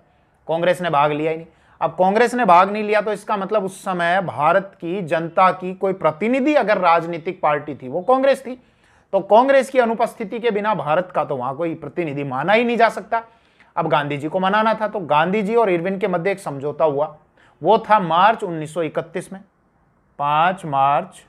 कांग्रेस ने भाग लिया ही नहीं। अब कांग्रेस ने भाग नहीं लिया तो इसका मतलब उस समय भारत की जनता की कोई प्रतिनिधि अगर राजनीतिक पार्टी थी वो कांग्रेस थी, तो कांग्रेस की अनुपस्थिति के बिना भारत का तो वहां कोई प्रतिनिधि माना ही नहीं जा सकता। अब गांधी जी को मनाना था, तो गांधी जी और इरविन के मध्य एक समझौता हुआ, वो था मार्च 1931 में, 5 मार्च,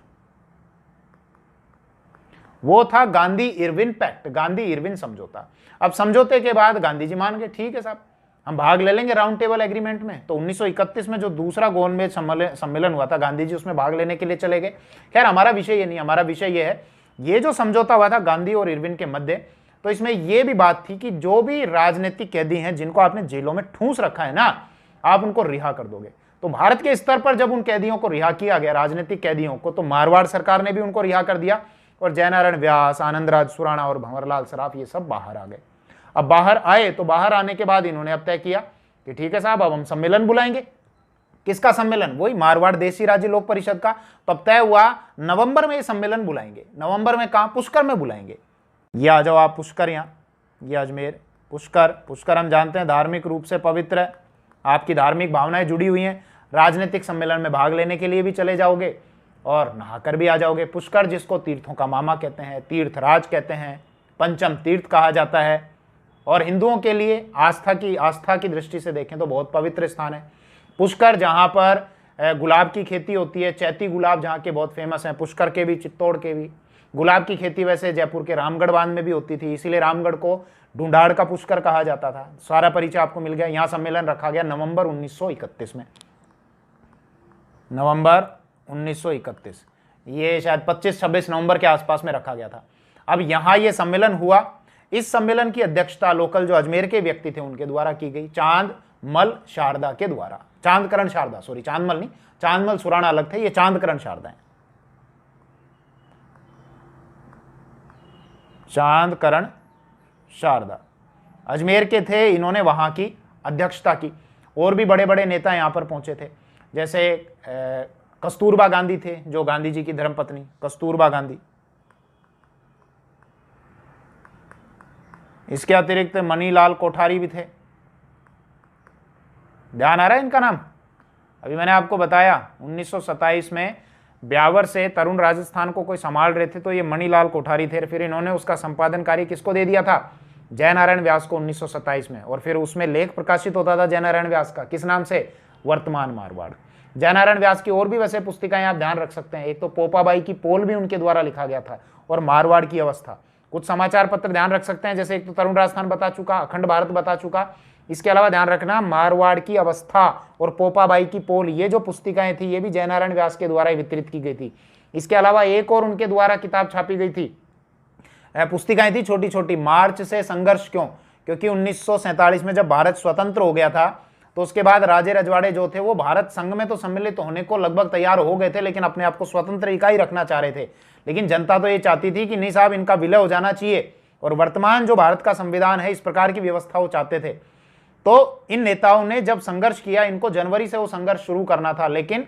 वो था Gandhi Irwin pact, Gandhi Irwin समझौता। अब समझौते के बाद गांधी जी मान गए, ठीक है साहब हम भाग ले लेंगे राउंड टेबल एग्रीमेंट में। तो 1931 में जो दूसरा गोलमेज सम्मेलन हुआ था, गांधी जी उसमें भाग लेने के लिए चले गए। खैर हमारा विषय ये नहीं, हमारा विषय ये है, ये जो समझौता हुआ था गांधी और इरविन के मध्य, तो इसमें यह भी बात थी कि जो भी राजनीतिक कैदी हैं जिनको आपने जेलों में ठूंस रखा है ना, आप उनको रिहा कर दोगे। तो भारत के स्तर पर जब उन कैदियों को रिहा किया गया, राजनीतिक कैदियों को, तो मारवाड़ सरकार ने भी उनको रिहा कर दिया और जयनारायण व्यास, आनंदराज सुराणा और भंवरलाल सराफ ये सब बाहर आ गए। अब बाहर आए तो बाहर आने के बाद इन्होंने अब तय किया कि ठीक है साहब अब हम सम्मेलन बुलाएंगे। किसका सम्मेलन? वही मारवाड़ देशी राज्य लोक परिषद का। तब तय हुआ नवंबर में ये सम्मेलन बुलाएंगे। नवंबर में कहां? पुष्कर में बुलाएंगे। ये आ जाओ आप पुष्कर, यहाँ ये अजमेर पुष्कर। पुष्कर हम जानते हैं धार्मिक रूप से पवित्र है, आपकी धार्मिक भावनाएं जुड़ी हुई हैं। राजनीतिक सम्मेलन में भाग लेने के लिए भी चले जाओगे और नहाकर भी आ जाओगे। पुष्कर जिसको तीर्थों का मामा कहते हैं, तीर्थराज कहते हैं, पंचम तीर्थ कहा जाता है, और हिंदुओं के लिए आस्था की दृष्टि से देखें तो बहुत पवित्र स्थान है पुष्कर, जहाँ पर गुलाब की खेती होती है। चैती गुलाब जहाँ के बहुत फेमस हैं, पुष्कर के भी, चित्तौड़ के भी। गुलाब की खेती वैसे जयपुर के रामगढ़ बांध में भी होती थी, इसीलिए रामगढ़ को ढूंढाड़ का पुष्कर कहा जाता था। सारा परिचय आपको मिल गया। यहाँ सम्मेलन रखा गया नवंबर 1931 में, नवंबर 1931, ये शायद 25-26 नवंबर के आसपास में रखा गया था। अब यहाँ ये सम्मेलन हुआ। इस सम्मेलन की अध्यक्षता लोकल जो अजमेर के व्यक्ति थे उनके द्वारा की गई, चांदमल शारदा के द्वारा। चांदकरण शारदा, सॉरी चांदमल नहीं, चांदमल सुराणा अलग थे, ये चांदकरण शारदा है। चांदकरण शारदा अजमेर के थे, इन्होंने वहां की अध्यक्षता की। और भी बड़े बड़े नेता यहां पर पहुंचे थे, जैसे कस्तूरबा गांधी थे, जो गांधी जी की धर्मपत्नी कस्तूरबा गांधी। इसके अतिरिक्त मनीलाल कोठारी भी थे। ध्यान आ रहा है इनका नाम? अभी मैंने आपको बताया 1927 में ब्यावर से तरुण राजस्थान को कोई संभाल रहे थे, तो ये मणिलाल कोठारी थे। फिर इन्होंने उसका संपादन कार्य किसको दे दिया था? जयनारायण व्यास को 1927 में। और फिर उसमें लेख प्रकाशित होता था जयनारायण व्यास का, किस नाम से? वर्तमान मारवाड़। जयनारायण व्यास की और भी वैसे पुस्तिकाएं आप ध्यान रख सकते हैं। एक तो पोपाबाई की पोल भी उनके द्वारा लिखा गया था, और मारवाड़ की अवस्था। कुछ समाचार पत्र ध्यान रख सकते हैं, जैसे एक तो तरुण राजस्थान बता चुका, अखंड भारत बता चुका। इसके अलावा ध्यान रखना मारवाड़ की अवस्था और पोपाबाई की पोल, ये जो पुस्तिकाएं थी ये भी जयनारायण व्यास के द्वारा वितरित की गई थी। इसके अलावा एक और उनके द्वारा किताब छापी गई थी, पुस्तिकाएं थी छोटी छोटी, मार्च से संघर्ष क्यों। क्योंकि 1947 में जब भारत स्वतंत्र हो गया था तो उसके बाद राजे रजवाड़े जो थे वो भारत संघ में तो सम्मिलित होने को लगभग तैयार हो गए थे, लेकिन अपने आप को स्वतंत्र इकाई रखना चाह रहे थे। लेकिन जनता तो ये चाहती थी कि नहीं साहब इनका विलय हो जाना चाहिए, और वर्तमान जो भारत का संविधान है इस प्रकार की व्यवस्था वो चाहते थे। तो इन नेताओं ने जब संघर्ष किया, इनको जनवरी से वो संघर्ष शुरू करना था, लेकिन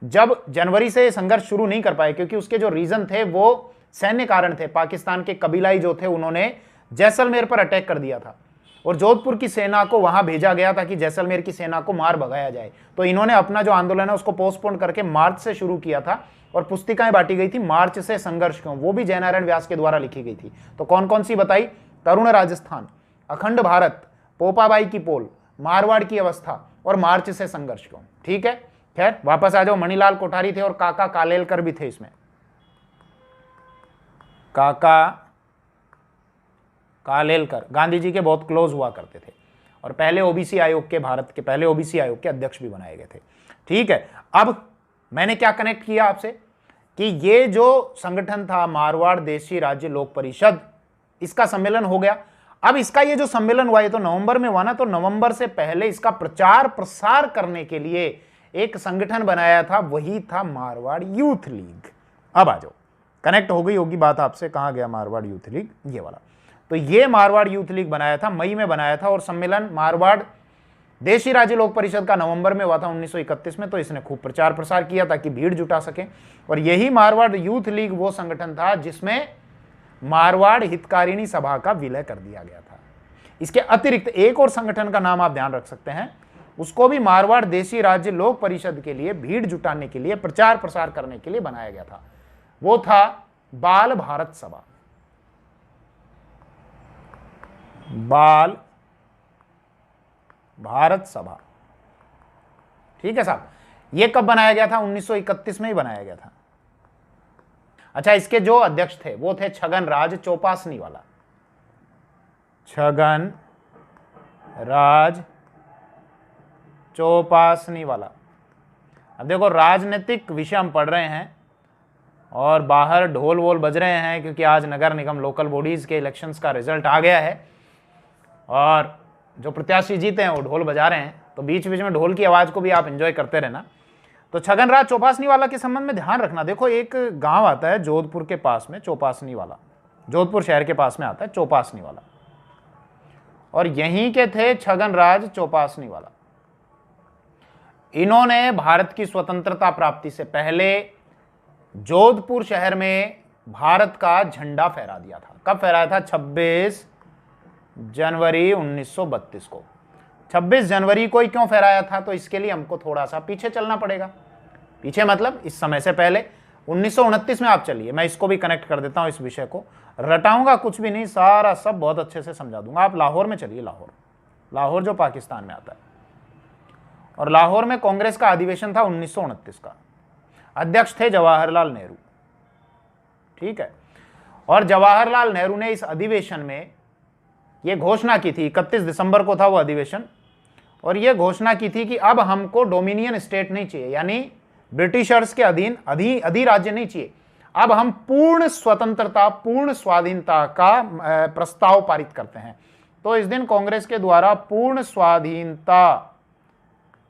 जब जनवरी से संघर्ष शुरू नहीं कर पाए क्योंकि उसके जो रीजन थे वो सैन्य कारण थे। पाकिस्तान के कबीलाई जो थे उन्होंने जैसलमेर पर अटैक कर दिया था और जोधपुर की सेना को वहां भेजा गया था कि जैसलमेर की सेना को मार भगाया जाए। तो इन्होंने अपना जो आंदोलन है उसको पोस्टपोन करके मार्च से शुरू किया था, और पुस्तिकाएं बांटी गई थी मार्च से संघर्ष क्यों, वो भी जयनारायण व्यास के द्वारा लिखी गई थी। तो कौन कौन सी बताई? तरुण राजस्थान, अखंड भारत, पोपाबाई की पोल, मारवाड़ की अवस्था और मार्च से संघर्ष क्यों। ठीक है, खैर वापस आ जाओ। मणिलाल कोठारी थे और काका कालेलकर भी थे इसमें। काका कालेलकर गांधी जी के बहुत क्लोज हुआ करते थे। और पहले ओबीसी आयोग के, भारत के पहले ओबीसी आयोग के अध्यक्ष भी बनाए गए थे। ठीक है, अब मैंने क्या कनेक्ट किया आपसे कि ये जो संगठन था मारवाड़ देशी राज्य लोक परिषद, इसका सम्मेलन हो गया। अब इसका ये जो सम्मेलन हुआ, ये तो नवंबर में हुआ ना, तो नवंबर से पहले इसका प्रचार प्रसार करने के लिए एक संगठन बनाया था, वही था मारवाड़ यूथ लीग। अब आ जाओ, कनेक्ट हो गई होगी बात आपसे, कहां गया मारवाड़ यूथ लीग, ये वाला। तो ये मारवाड़ यूथ लीग बनाया था, मई में बनाया था, और सम्मेलन मारवाड़ देशी राज्य लोक परिषद का नवंबर में हुआ था 1931 में। तो इसने खूब प्रचार प्रसार किया ताकि भीड़ जुटा सके। और यही मारवाड़ यूथ लीग वो संगठन था जिसमें मारवाड़ हितकारिणी सभा का विलय कर दिया गया था। इसके अतिरिक्त एक और संगठन का नाम आप ध्यान रख सकते हैं, उसको भी मारवाड़ देशी राज्य लोक परिषद के लिए भीड़ जुटाने के लिए, प्रचार प्रसार करने के लिए बनाया गया था। वो था बाल भारत सभा। बाल भारत सभा, ठीक है साहब। ये कब बनाया गया था? 1931 में ही बनाया गया था। अच्छा, इसके जो अध्यक्ष थे वो थे छगन राज चौपासनी वाला। छगन राज चौपासनी वाला। अब देखो, राजनीतिक विषय हम पढ़ रहे हैं और बाहर ढोल वोल बज रहे हैं क्योंकि आज नगर निगम लोकल बॉडीज के इलेक्शंस का रिजल्ट आ गया है और जो प्रत्याशी जीते हैं वो ढोल बजा रहे हैं। तो बीच बीच में ढोल की आवाज को भी आप एंजॉय करते रहना। तो छगन राज चौपासनी वाला के संबंध में ध्यान रखना। देखो, एक गांव आता है जोधपुर के पास में, चौपासनी वाला, जोधपुर शहर के पास में आता है चौपासनी वाला, और यहीं के थे छगन राज चौपासनी वाला। इन्होंने भारत की स्वतंत्रता प्राप्ति से पहले जोधपुर शहर में भारत का झंडा फहरा दिया था। कब फहराया था? 26 जनवरी 1932 को। 26 जनवरी को ही क्यों फहराया था? तो इसके लिए हमको थोड़ा सा पीछे चलना पड़ेगा। पीछे मतलब इस समय से पहले 1929 में आप चलिए, मैं इसको भी कनेक्ट कर देता हूं, इस विषय को रटाऊंगा कुछ भी नहीं, सारा सब बहुत अच्छे से समझा दूंगा। आप लाहौर में चलिए, लाहौर जो पाकिस्तान में आता है, और लाहौर में कांग्रेस का अधिवेशन था 1929 का। अध्यक्ष थे जवाहरलाल नेहरू। ठीक है, और जवाहरलाल नेहरू ने इस अधिवेशन में यह घोषणा की थी, 31 दिसंबर को था वो अधिवेशन, और यह घोषणा की थी कि अब हमको डोमिनियन स्टेट नहीं चाहिए, यानी ब्रिटिशर्स के अधीन अधिराज्य नहीं चाहिए। अब हम पूर्ण स्वतंत्रता, पूर्ण स्वाधीनता का प्रस्ताव पारित करते हैं। तो इस दिन कांग्रेस के द्वारा पूर्ण स्वाधीनता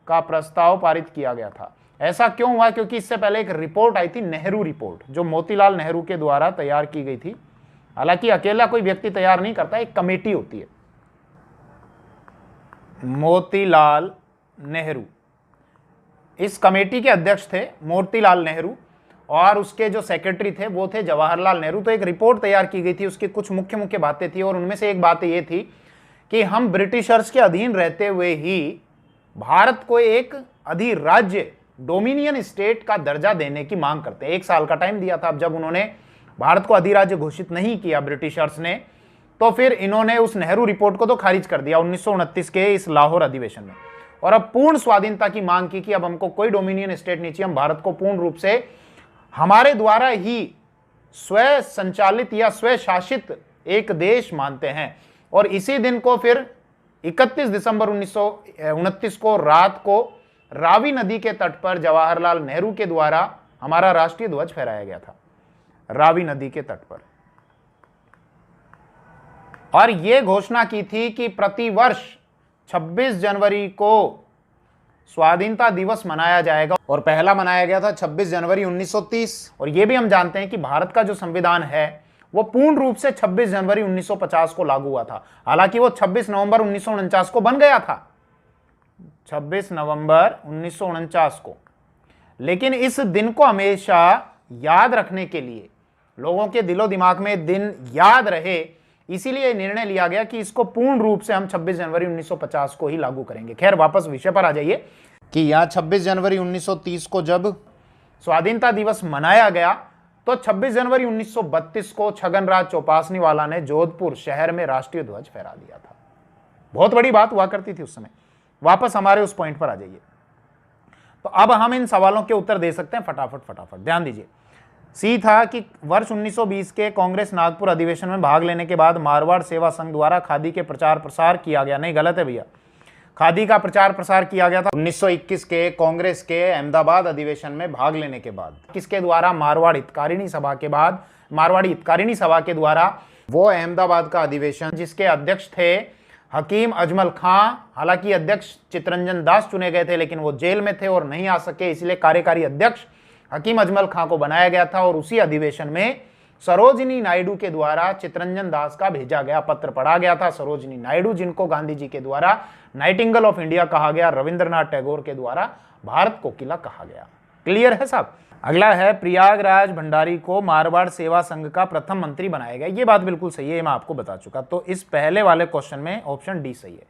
का प्रस्ताव पारित किया गया था। ऐसा क्यों हुआ? क्योंकि इससे पहले एक रिपोर्ट आई थी, नेहरू रिपोर्ट, जो मोतीलाल नेहरू के द्वारा तैयार की गई थी। हालांकि अकेला कोई व्यक्ति तैयार नहीं करता, एक कमेटी होती है। मोतीलाल नेहरू इस कमेटी के अध्यक्ष थे, मोतीलाल नेहरू, और उसके जो सेक्रेटरी थे वो थे जवाहरलाल नेहरू। तो एक रिपोर्ट तैयार की गई थी, उसकी कुछ मुख्य मुख्य बातें थी, और उनमें से एक बात ये थी कि हम ब्रिटिशर्स के अधीन रहते हुए ही भारत को एक अधिराज्य, डोमिनियन स्टेट का दर्जा देने की मांग करते हैं। 1 साल का टाइम दिया था। अब जब उन्होंने भारत को अधिराज्य घोषित नहीं किया ब्रिटिशर्स ने, तो फिर इन्होंने उस नेहरू रिपोर्ट को तो खारिज कर दिया 1929 के इस लाहौर अधिवेशन में, और अब पूर्ण स्वाधीनता की मांग की कि अब हमको कोई डोमिनियन स्टेट नहीं चाहिए, हम भारत को पूर्ण रूप से हमारे द्वारा ही स्व संचालित या स्व शासित एक देश मानते हैं। और इसी दिन को फिर 31 दिसंबर 1929 को रात को रावी नदी के तट पर जवाहरलाल नेहरू के द्वारा हमारा राष्ट्रीय ध्वज फहराया गया था, रावी नदी के तट पर। और यह घोषणा की थी कि प्रतिवर्ष 26 जनवरी को स्वाधीनता दिवस मनाया जाएगा, और पहला मनाया गया था 26 जनवरी 1930। और यह भी हम जानते हैं कि भारत का जो संविधान है वो पूर्ण रूप से 26 जनवरी 1950 को लागू हुआ था। हालांकि वो 26 नवंबर 1949 को बन गया था, 26 नवंबर 1949 को। लेकिन इस दिन को हमेशा याद रखने के लिए, लोगों के दिलो दिमाग में दिन याद रहे, इसीलिए निर्णय लिया गया कि इसको पूर्ण रूप से हम 26 जनवरी 1950 को ही लागू करेंगे। खैर, वापस विषय पर आ जाइए कि यहां 26 जनवरी 1930 को जब स्वाधीनता दिवस मनाया गया, तो 26 जनवरी 1932 को छगन राज चौपासनी वाला ने जोधपुर शहर में राष्ट्रीय ध्वज फहरा दिया था। बहुत बड़ी बात हुआ करती थी उस समय। वापस हमारे उस पॉइंट पर आ जाइए। तो अब हम इन सवालों के उत्तर दे सकते हैं फटाफट। ध्यान दीजिए। सी था कि वर्ष 1920 के कांग्रेस नागपुर अधिवेशन में भाग लेने के बाद मारवाड़ सेवा संघ द्वारा खादी के प्रचार प्रसार किया गया। नहीं, गलत है भैया, खादी का प्रचार प्रसार किया गया था 1921 के कांग्रेस के अहमदाबाद अधिवेशन में भाग लेने के बाद। किसके द्वारा? मारवाड़ हितकारिणी सभा के बाद, मारवाड़ी हितकारिणी सभा के द्वारा वो अहमदाबाद का अधिवेशन जिसके अध्यक्ष थे हकीम अजमल खां। हालांकि अध्यक्ष चितरंजन दास चुने गए थे, लेकिन वो जेल में थे और नहीं आ सके, इसलिए कार्यकारी अध्यक्ष हकीम अजमल खां को बनाया गया था। और उसी अधिवेशन में सरोजिनी नायडू के द्वारा चितरंजन दास का भेजा गया पत्र पढ़ा गया था। सरोजिनी नायडू, जिनको गांधी जी के द्वारा नाइटिंगेल ऑफ इंडिया कहा गया, रविंद्रनाथ टैगोर के द्वारा भारत कोकिला कहा गया। क्लियर है साहब? अगला है प्रयागराज भंडारी को मारवाड़ सेवा संघ का प्रथम मंत्री बनाया गया। ये बात बिल्कुल सही है, मैं आपको बता चुका। तो इस पहले वाले क्वेश्चन में ऑप्शन डी सही है।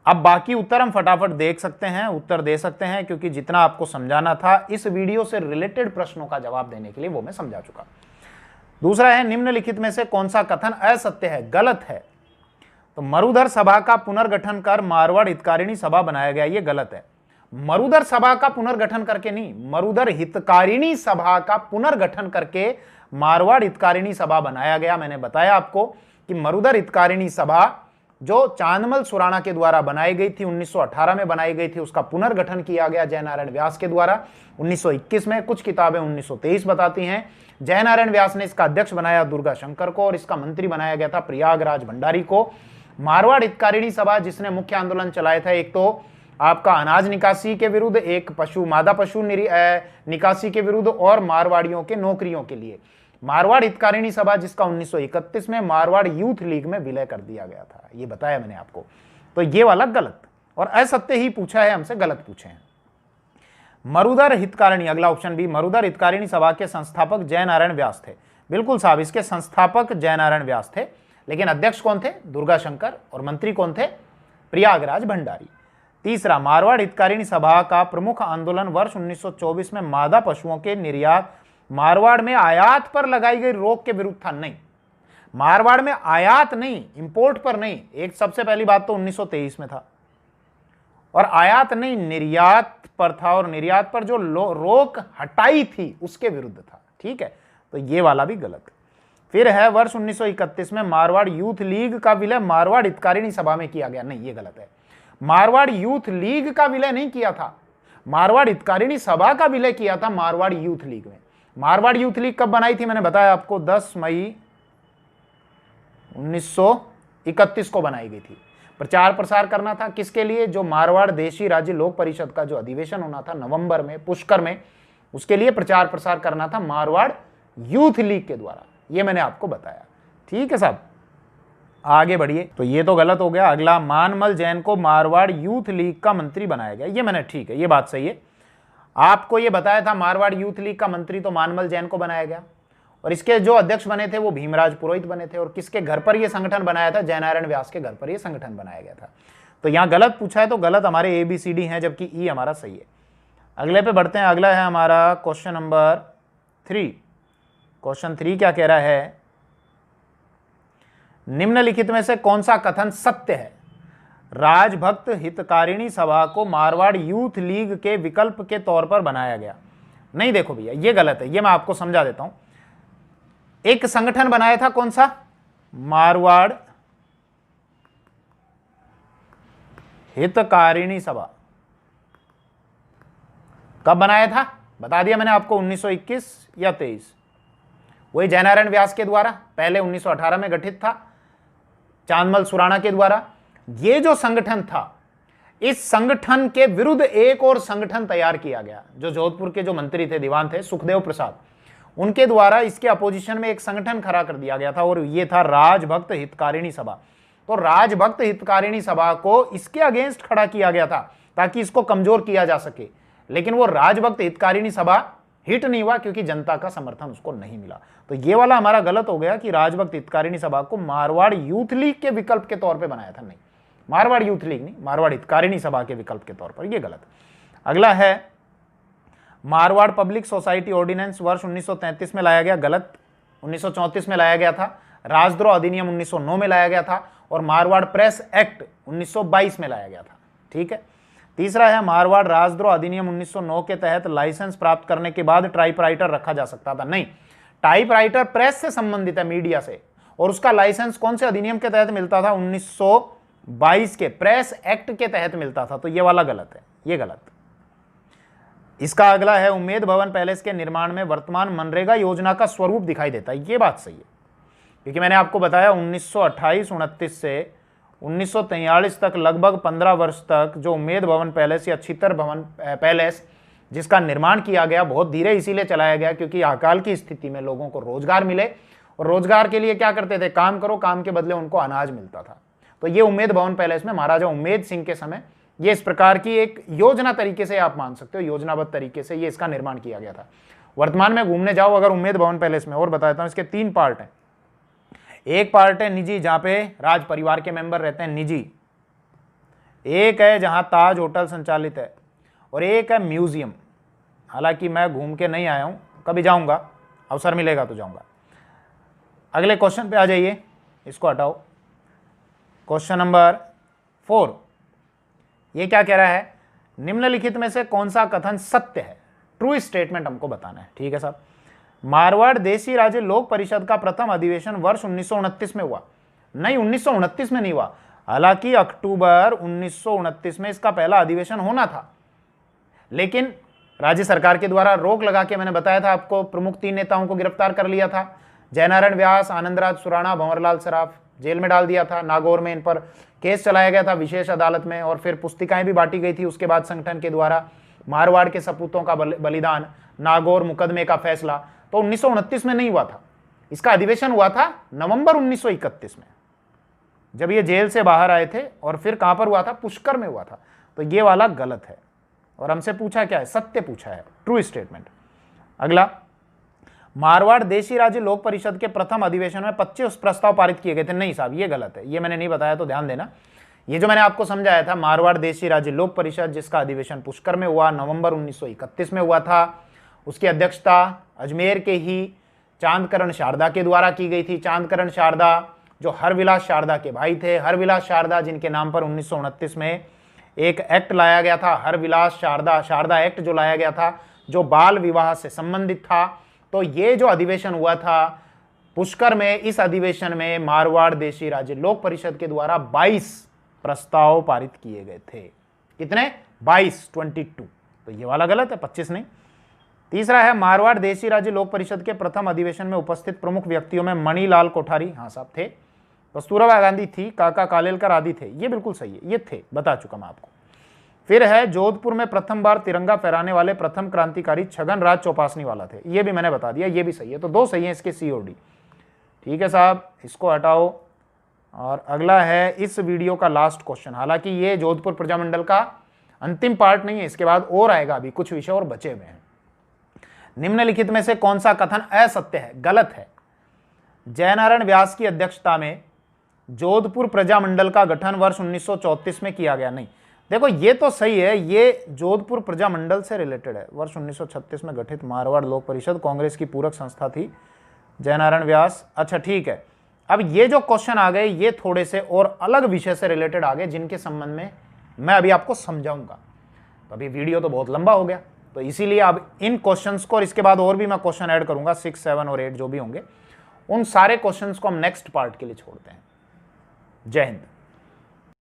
अब बाकी उत्तर हम फटाफट देख सकते हैं, उत्तर दे सकते हैं, क्योंकि जितना आपको समझाना था इस वीडियो से रिलेटेड प्रश्नों का जवाब देने के लिए वो मैं समझा चुका। दूसरा है, निम्नलिखित में से कौन सा कथन असत्य है, गलत है? तो मरुधर सभा का पुनर्गठन कर मारवाड़ हितकारिणी सभा बनाया गया, ये गलत है। मरुधर सभा का पुनर्गठन करके नहीं, मरुधर हितकारिणी सभा का पुनर्गठन करके मारवाड़ हितकारिणी सभा बनाया गया। मैंने बताया आपको कि मरुधर हितकारिणी सभा जो चांदमल सुराणा के द्वारा बनाई गई थी, 1918 में बनाई गई थी, उसका पुनर्गठन किया गया जयनारायण व्यास के द्वारा 1921 में। कुछ किताबें 1923 बताती हैं। जयनारायण व्यास ने इसका अध्यक्ष बनाया दुर्गा शंकर को और इसका मंत्री बनाया गया था प्रयागराज भंडारी को। मारवाड़ हितकारिणी सभा जिसने मुख्य आंदोलन चलाए थे, एक तो आपका अनाज निकासी के विरुद्ध, एक मादा पशु निकासी के विरुद्ध और मारवाड़ियों के नौकरियों के लिए। मारवाड़ हितकारिणी सभा जिसका 1931 में मारवाड़ यूथ लीग में विलय कर दिया गया था, ये बताया मैंने आपको। तो ये वाला गलत और असत्य ही पूछा है हमसे, गलत पूछे हैं। मरुधर हितकारिणी, अगला ऑप्शन बी, मरुधर हितकारिणी सभा के संस्थापक जयनारायण व्यास थे। बिल्कुल साहब, इसके संस्थापक जयनारायण व्यास थे, लेकिन अध्यक्ष कौन थे? दुर्गा शंकर। और मंत्री कौन थे? प्रयागराज भंडारी। तीसरा, मारवाड़ हितकारिणी सभा का प्रमुख आंदोलन वर्ष 1924 में मादा पशुओं के निर्यात, मारवाड़ में आयात पर लगाई गई रोक के विरुद्ध था। नहीं, मारवाड़ में आयात नहीं, इंपोर्ट पर नहीं। एक सबसे पहली बात तो 1923 में था, और आयात नहीं, निर्यात पर था, और निर्यात पर जो रोक हटाई थी उसके विरुद्ध था। ठीक है, तो ये वाला भी गलत है। फिर है, वर्ष 1931 में मारवाड़ यूथ लीग का विलय मारवाड़ हितकारिणी सभा में किया गया। नहीं, ये गलत है। मारवाड़ यूथ लीग का विलय नहीं किया था, मारवाड़ हितकारिणी सभा का विलय किया था मारवाड़ यूथ लीग में। मारवाड़ यूथ लीग कब बनाई थी? मैंने बताया आपको 10 मई 1931 को बनाई गई थी। प्रचार प्रसार करना था किसके लिए? जो मारवाड़ देशी राज्य लोक परिषद का जो अधिवेशन होना था नवंबर में पुष्कर में, उसके लिए प्रचार प्रसार करना था मारवाड़ यूथ लीग के द्वारा। ये मैंने आपको बताया। ठीक है साहब, आगे बढ़िए। तो ये तो गलत हो गया। अगला, मानमल जैन को मारवाड़ यूथ लीग का मंत्री बनाया गया। ये मैंने, ठीक है, ये बात सही है। आपको ये बताया था मारवाड़ यूथ लीग का मंत्री तो मानमल जैन को बनाया गया, और इसके जो अध्यक्ष बने थे वो भीमराज पुरोहित बने थे। और किसके घर पर यह संगठन बनाया था? जयनारायण व्यास के घर पर यह संगठन बनाया गया था। तो यहां गलत पूछा है, तो गलत हमारे ABCD हैं, जबकि ई हमारा सही है। अगले पे बढ़ते हैं। अगला है हमारा क्वेश्चन नंबर 3। क्वेश्चन 3 क्या कह रहा है? निम्नलिखित में से कौन सा कथन सत्य है? राजभक्त हितकारिणी सभा को मारवाड़ यूथ लीग के विकल्प के तौर पर बनाया गया। नहीं, देखो भैया, ये गलत है। ये मैं आपको समझा देता हूं। एक संगठन बनाया था, कौन सा? मारवाड़ हितकारिणी सभा। कब बनाया था? बता दिया मैंने आपको, 1921 या 23। वही जयनारायण व्यास के द्वारा, पहले 1918 में गठित था चांदमल सुराणा के द्वारा। ये जो संगठन था, इस संगठन के विरुद्ध एक और संगठन तैयार किया गया, जो जोधपुर के जो मंत्री थे, दीवान थे सुखदेव प्रसाद, उनके द्वारा इसके अपोजिशन में एक संगठन खड़ा कर दिया गया था, और ये था राजभक्त हितकारिणी सभा। तो राजभक्त हितकारिणी सभा को इसके अगेंस्ट खड़ा किया गया था ताकि इसको कमजोर किया जा सके, लेकिन वो राजभक्त हितकारिणी सभा हिट नहीं हुआ क्योंकि जनता का समर्थन उसको नहीं मिला। तो ये वाला हमारा गलत हो गया कि राजभक्त हितकारिणी सभा को मारवाड़ यूथ लीग के विकल्प के तौर पे बनाया था। नहीं, मारवाड़ यूथ लीग नहीं, मारवाड़ हितकारिणी सभा के विकल्प के तौर पर, ये गलत। अगला है, मारवाड़ पब्लिक सोसाइटी ऑर्डिनेंस वर्ष 1933 में लाया गया। गलत, 1934 में लाया गया था। राजद्रोह अधिनियम 1909 में लाया गया था, और मारवाड़ प्रेस एक्ट 1922 में लाया गया था। ठीक है। तीसरा है, मारवाड़ राजद्रोह अधिनियम 1909 के तहत लाइसेंस प्राप्त करने के बाद टाइपराइटर रखा जा सकता था। नहीं, टाइपराइटर प्रेस से संबंधित है, मीडिया से, और उसका लाइसेंस कौन से अधिनियम के तहत मिलता था? 22 के प्रेस एक्ट के तहत मिलता था, तो ये वाला गलत है, ये गलत। इसका अगला है उम्मेद भवन पैलेस के निर्माण में वर्तमान मनरेगा योजना का स्वरूप दिखाई देता है, ये बात सही है, क्योंकि मैंने आपको बताया 1928-29 से 1943 तक लगभग 15 वर्ष तक जो उम्मेद भवन पैलेस या छितर भवन पैलेस जिसका निर्माण किया गया, बहुत धीरे इसीलिए चलाया गया क्योंकि अकाल की स्थिति में लोगों को रोजगार मिले, और रोजगार के लिए क्या करते थे, काम करो, काम के बदले उनको अनाज मिलता था। तो ये उम्मेद भवन पैलेस में महाराजा उम्मेद सिंह के समय ये इस प्रकार की एक योजना तरीके से आप मान सकते हो, योजनाबद्ध तरीके से ये इसका निर्माण किया गया था। वर्तमान में घूमने जाओ अगर उम्मेद भवन पैलेस में, और बता देता हूं इसके 3 पार्ट हैं। एक पार्ट है निजी, जहां पे राज परिवार के मेंबर रहते हैं, निजी। एक है जहां ताज होटल संचालित है, और एक है म्यूजियम। हालांकि मैं घूम के नहीं आया हूं, कभी जाऊंगा, अवसर मिलेगा तो जाऊंगा। अगले क्वेश्चन पे आ जाइए, इसको हटाओ। क्वेश्चन नंबर 4, ये क्या कह रहा है, निम्नलिखित में से कौन सा कथन सत्य है, ट्रू स्टेटमेंट हमको बताना है। ठीक है साहब। मारवाड़ देशी राज्य लोक परिषद का प्रथम अधिवेशन वर्ष 1929 में हुआ। नहीं, 1929 में नहीं हुआ, हालांकि अक्टूबर 1929 में इसका पहला अधिवेशन होना था, लेकिन राज्य सरकार के द्वारा रोक लगा के, मैंने बताया था आपको, प्रमुख 3 नेताओं को गिरफ्तार कर लिया था। जयनारायण व्यास, आनंदराज सुराणा, भंवरलाल सराफ, जेल में डाल दिया था। नागौर में इन पर केस चलाया गया था विशेष अदालत में, और फिर पुस्तिकाएं भी बांटी गई थी उसके बाद संगठन के द्वारा। मारवाड़ के सपूतों का बलिदान, नागौर मुकदमे का फैसला, तो 1929 में नहीं हुआ था। इसका अधिवेशन हुआ था नवंबर 1931 में, जब ये जेल से बाहर आए थे, और फिर कहां पर हुआ था, पुष्कर में हुआ था। तो ये वाला गलत है, और हमसे पूछा क्या है, सत्य पूछा है, ट्रू स्टेटमेंट। अगला, मारवाड़ देशी राज्य लोक परिषद के प्रथम अधिवेशन में 25 प्रस्ताव पारित किए गए थे। नहीं साहब, ये गलत है, ये मैंने नहीं बताया, तो ध्यान देना। ये जो मैंने आपको समझाया था, मारवाड़ देशी राज्य लोक परिषद जिसका अधिवेशन पुष्कर में हुआ, नवंबर 1931 में हुआ था, उसकी अध्यक्षता अजमेर के ही चांदकरण शारदा के द्वारा की गई थी। चांदकरण शारदा जो हरविलास शारदा के भाई थे, हरविलास शारदा जिनके नाम पर 1929 में एक एक्ट लाया गया था, हरविलास शारदा एक्ट जो लाया गया था, जो बाल विवाह से संबंधित था। तो ये जो अधिवेशन हुआ था पुष्कर में, इस अधिवेशन में मारवाड़ देशी राज्य लोक परिषद के द्वारा 22 प्रस्ताव पारित किए गए थे। कितने? 22। तो ये वाला गलत है, 25 नहीं। तीसरा है, मारवाड़ देशी राज्य लोक परिषद के प्रथम अधिवेशन में उपस्थित प्रमुख व्यक्तियों में मणिलाल कोठारी, हाँ साहब थे, कस्तूरबा गांधी थी, काका कालेलकर आदि थे। ये बिल्कुल सही है, ये थे, बता चुका मैं आपको। फिर है, जोधपुर में प्रथम बार तिरंगा फहराने वाले प्रथम क्रांतिकारी छगन राज चौपासनी वाला थे। ये भी मैंने बता दिया, ये भी सही है। तो 2 सही है इसके COD। ठीक है साहब, इसको हटाओ। और अगला है इस वीडियो का लास्ट क्वेश्चन। हालांकि ये जोधपुर प्रजामंडल का अंतिम पार्ट नहीं है, इसके बाद और आएगा, अभी कुछ विषय और बचे हुए हैं। निम्नलिखित में से कौन सा कथन असत्य है, गलत है? जयनारायण व्यास की अध्यक्षता में जोधपुर प्रजामंडल का गठन वर्ष 1934 में किया गया। नहीं, देखो ये तो सही है, ये जोधपुर प्रजामंडल से रिलेटेड है। वर्ष 1936 में गठित मारवाड़ लोक परिषद कांग्रेस की पूरक संस्था थी। जयनारायण व्यास, अच्छा ठीक है। अब ये जो क्वेश्चन आ गए, ये थोड़े से और अलग विषय से रिलेटेड आ गए, जिनके संबंध में मैं अभी आपको समझाऊंगा। तो अभी वीडियो तो बहुत लंबा हो गया, तो इसीलिए अब इन क्वेश्चंस को और इसके बाद और भी मैं क्वेश्चन ऐड करूंगा, 6, 7 और 8 जो भी होंगे, उन सारे क्वेश्चंस को हम नेक्स्ट पार्ट के लिए छोड़ते हैं। जय हिंद।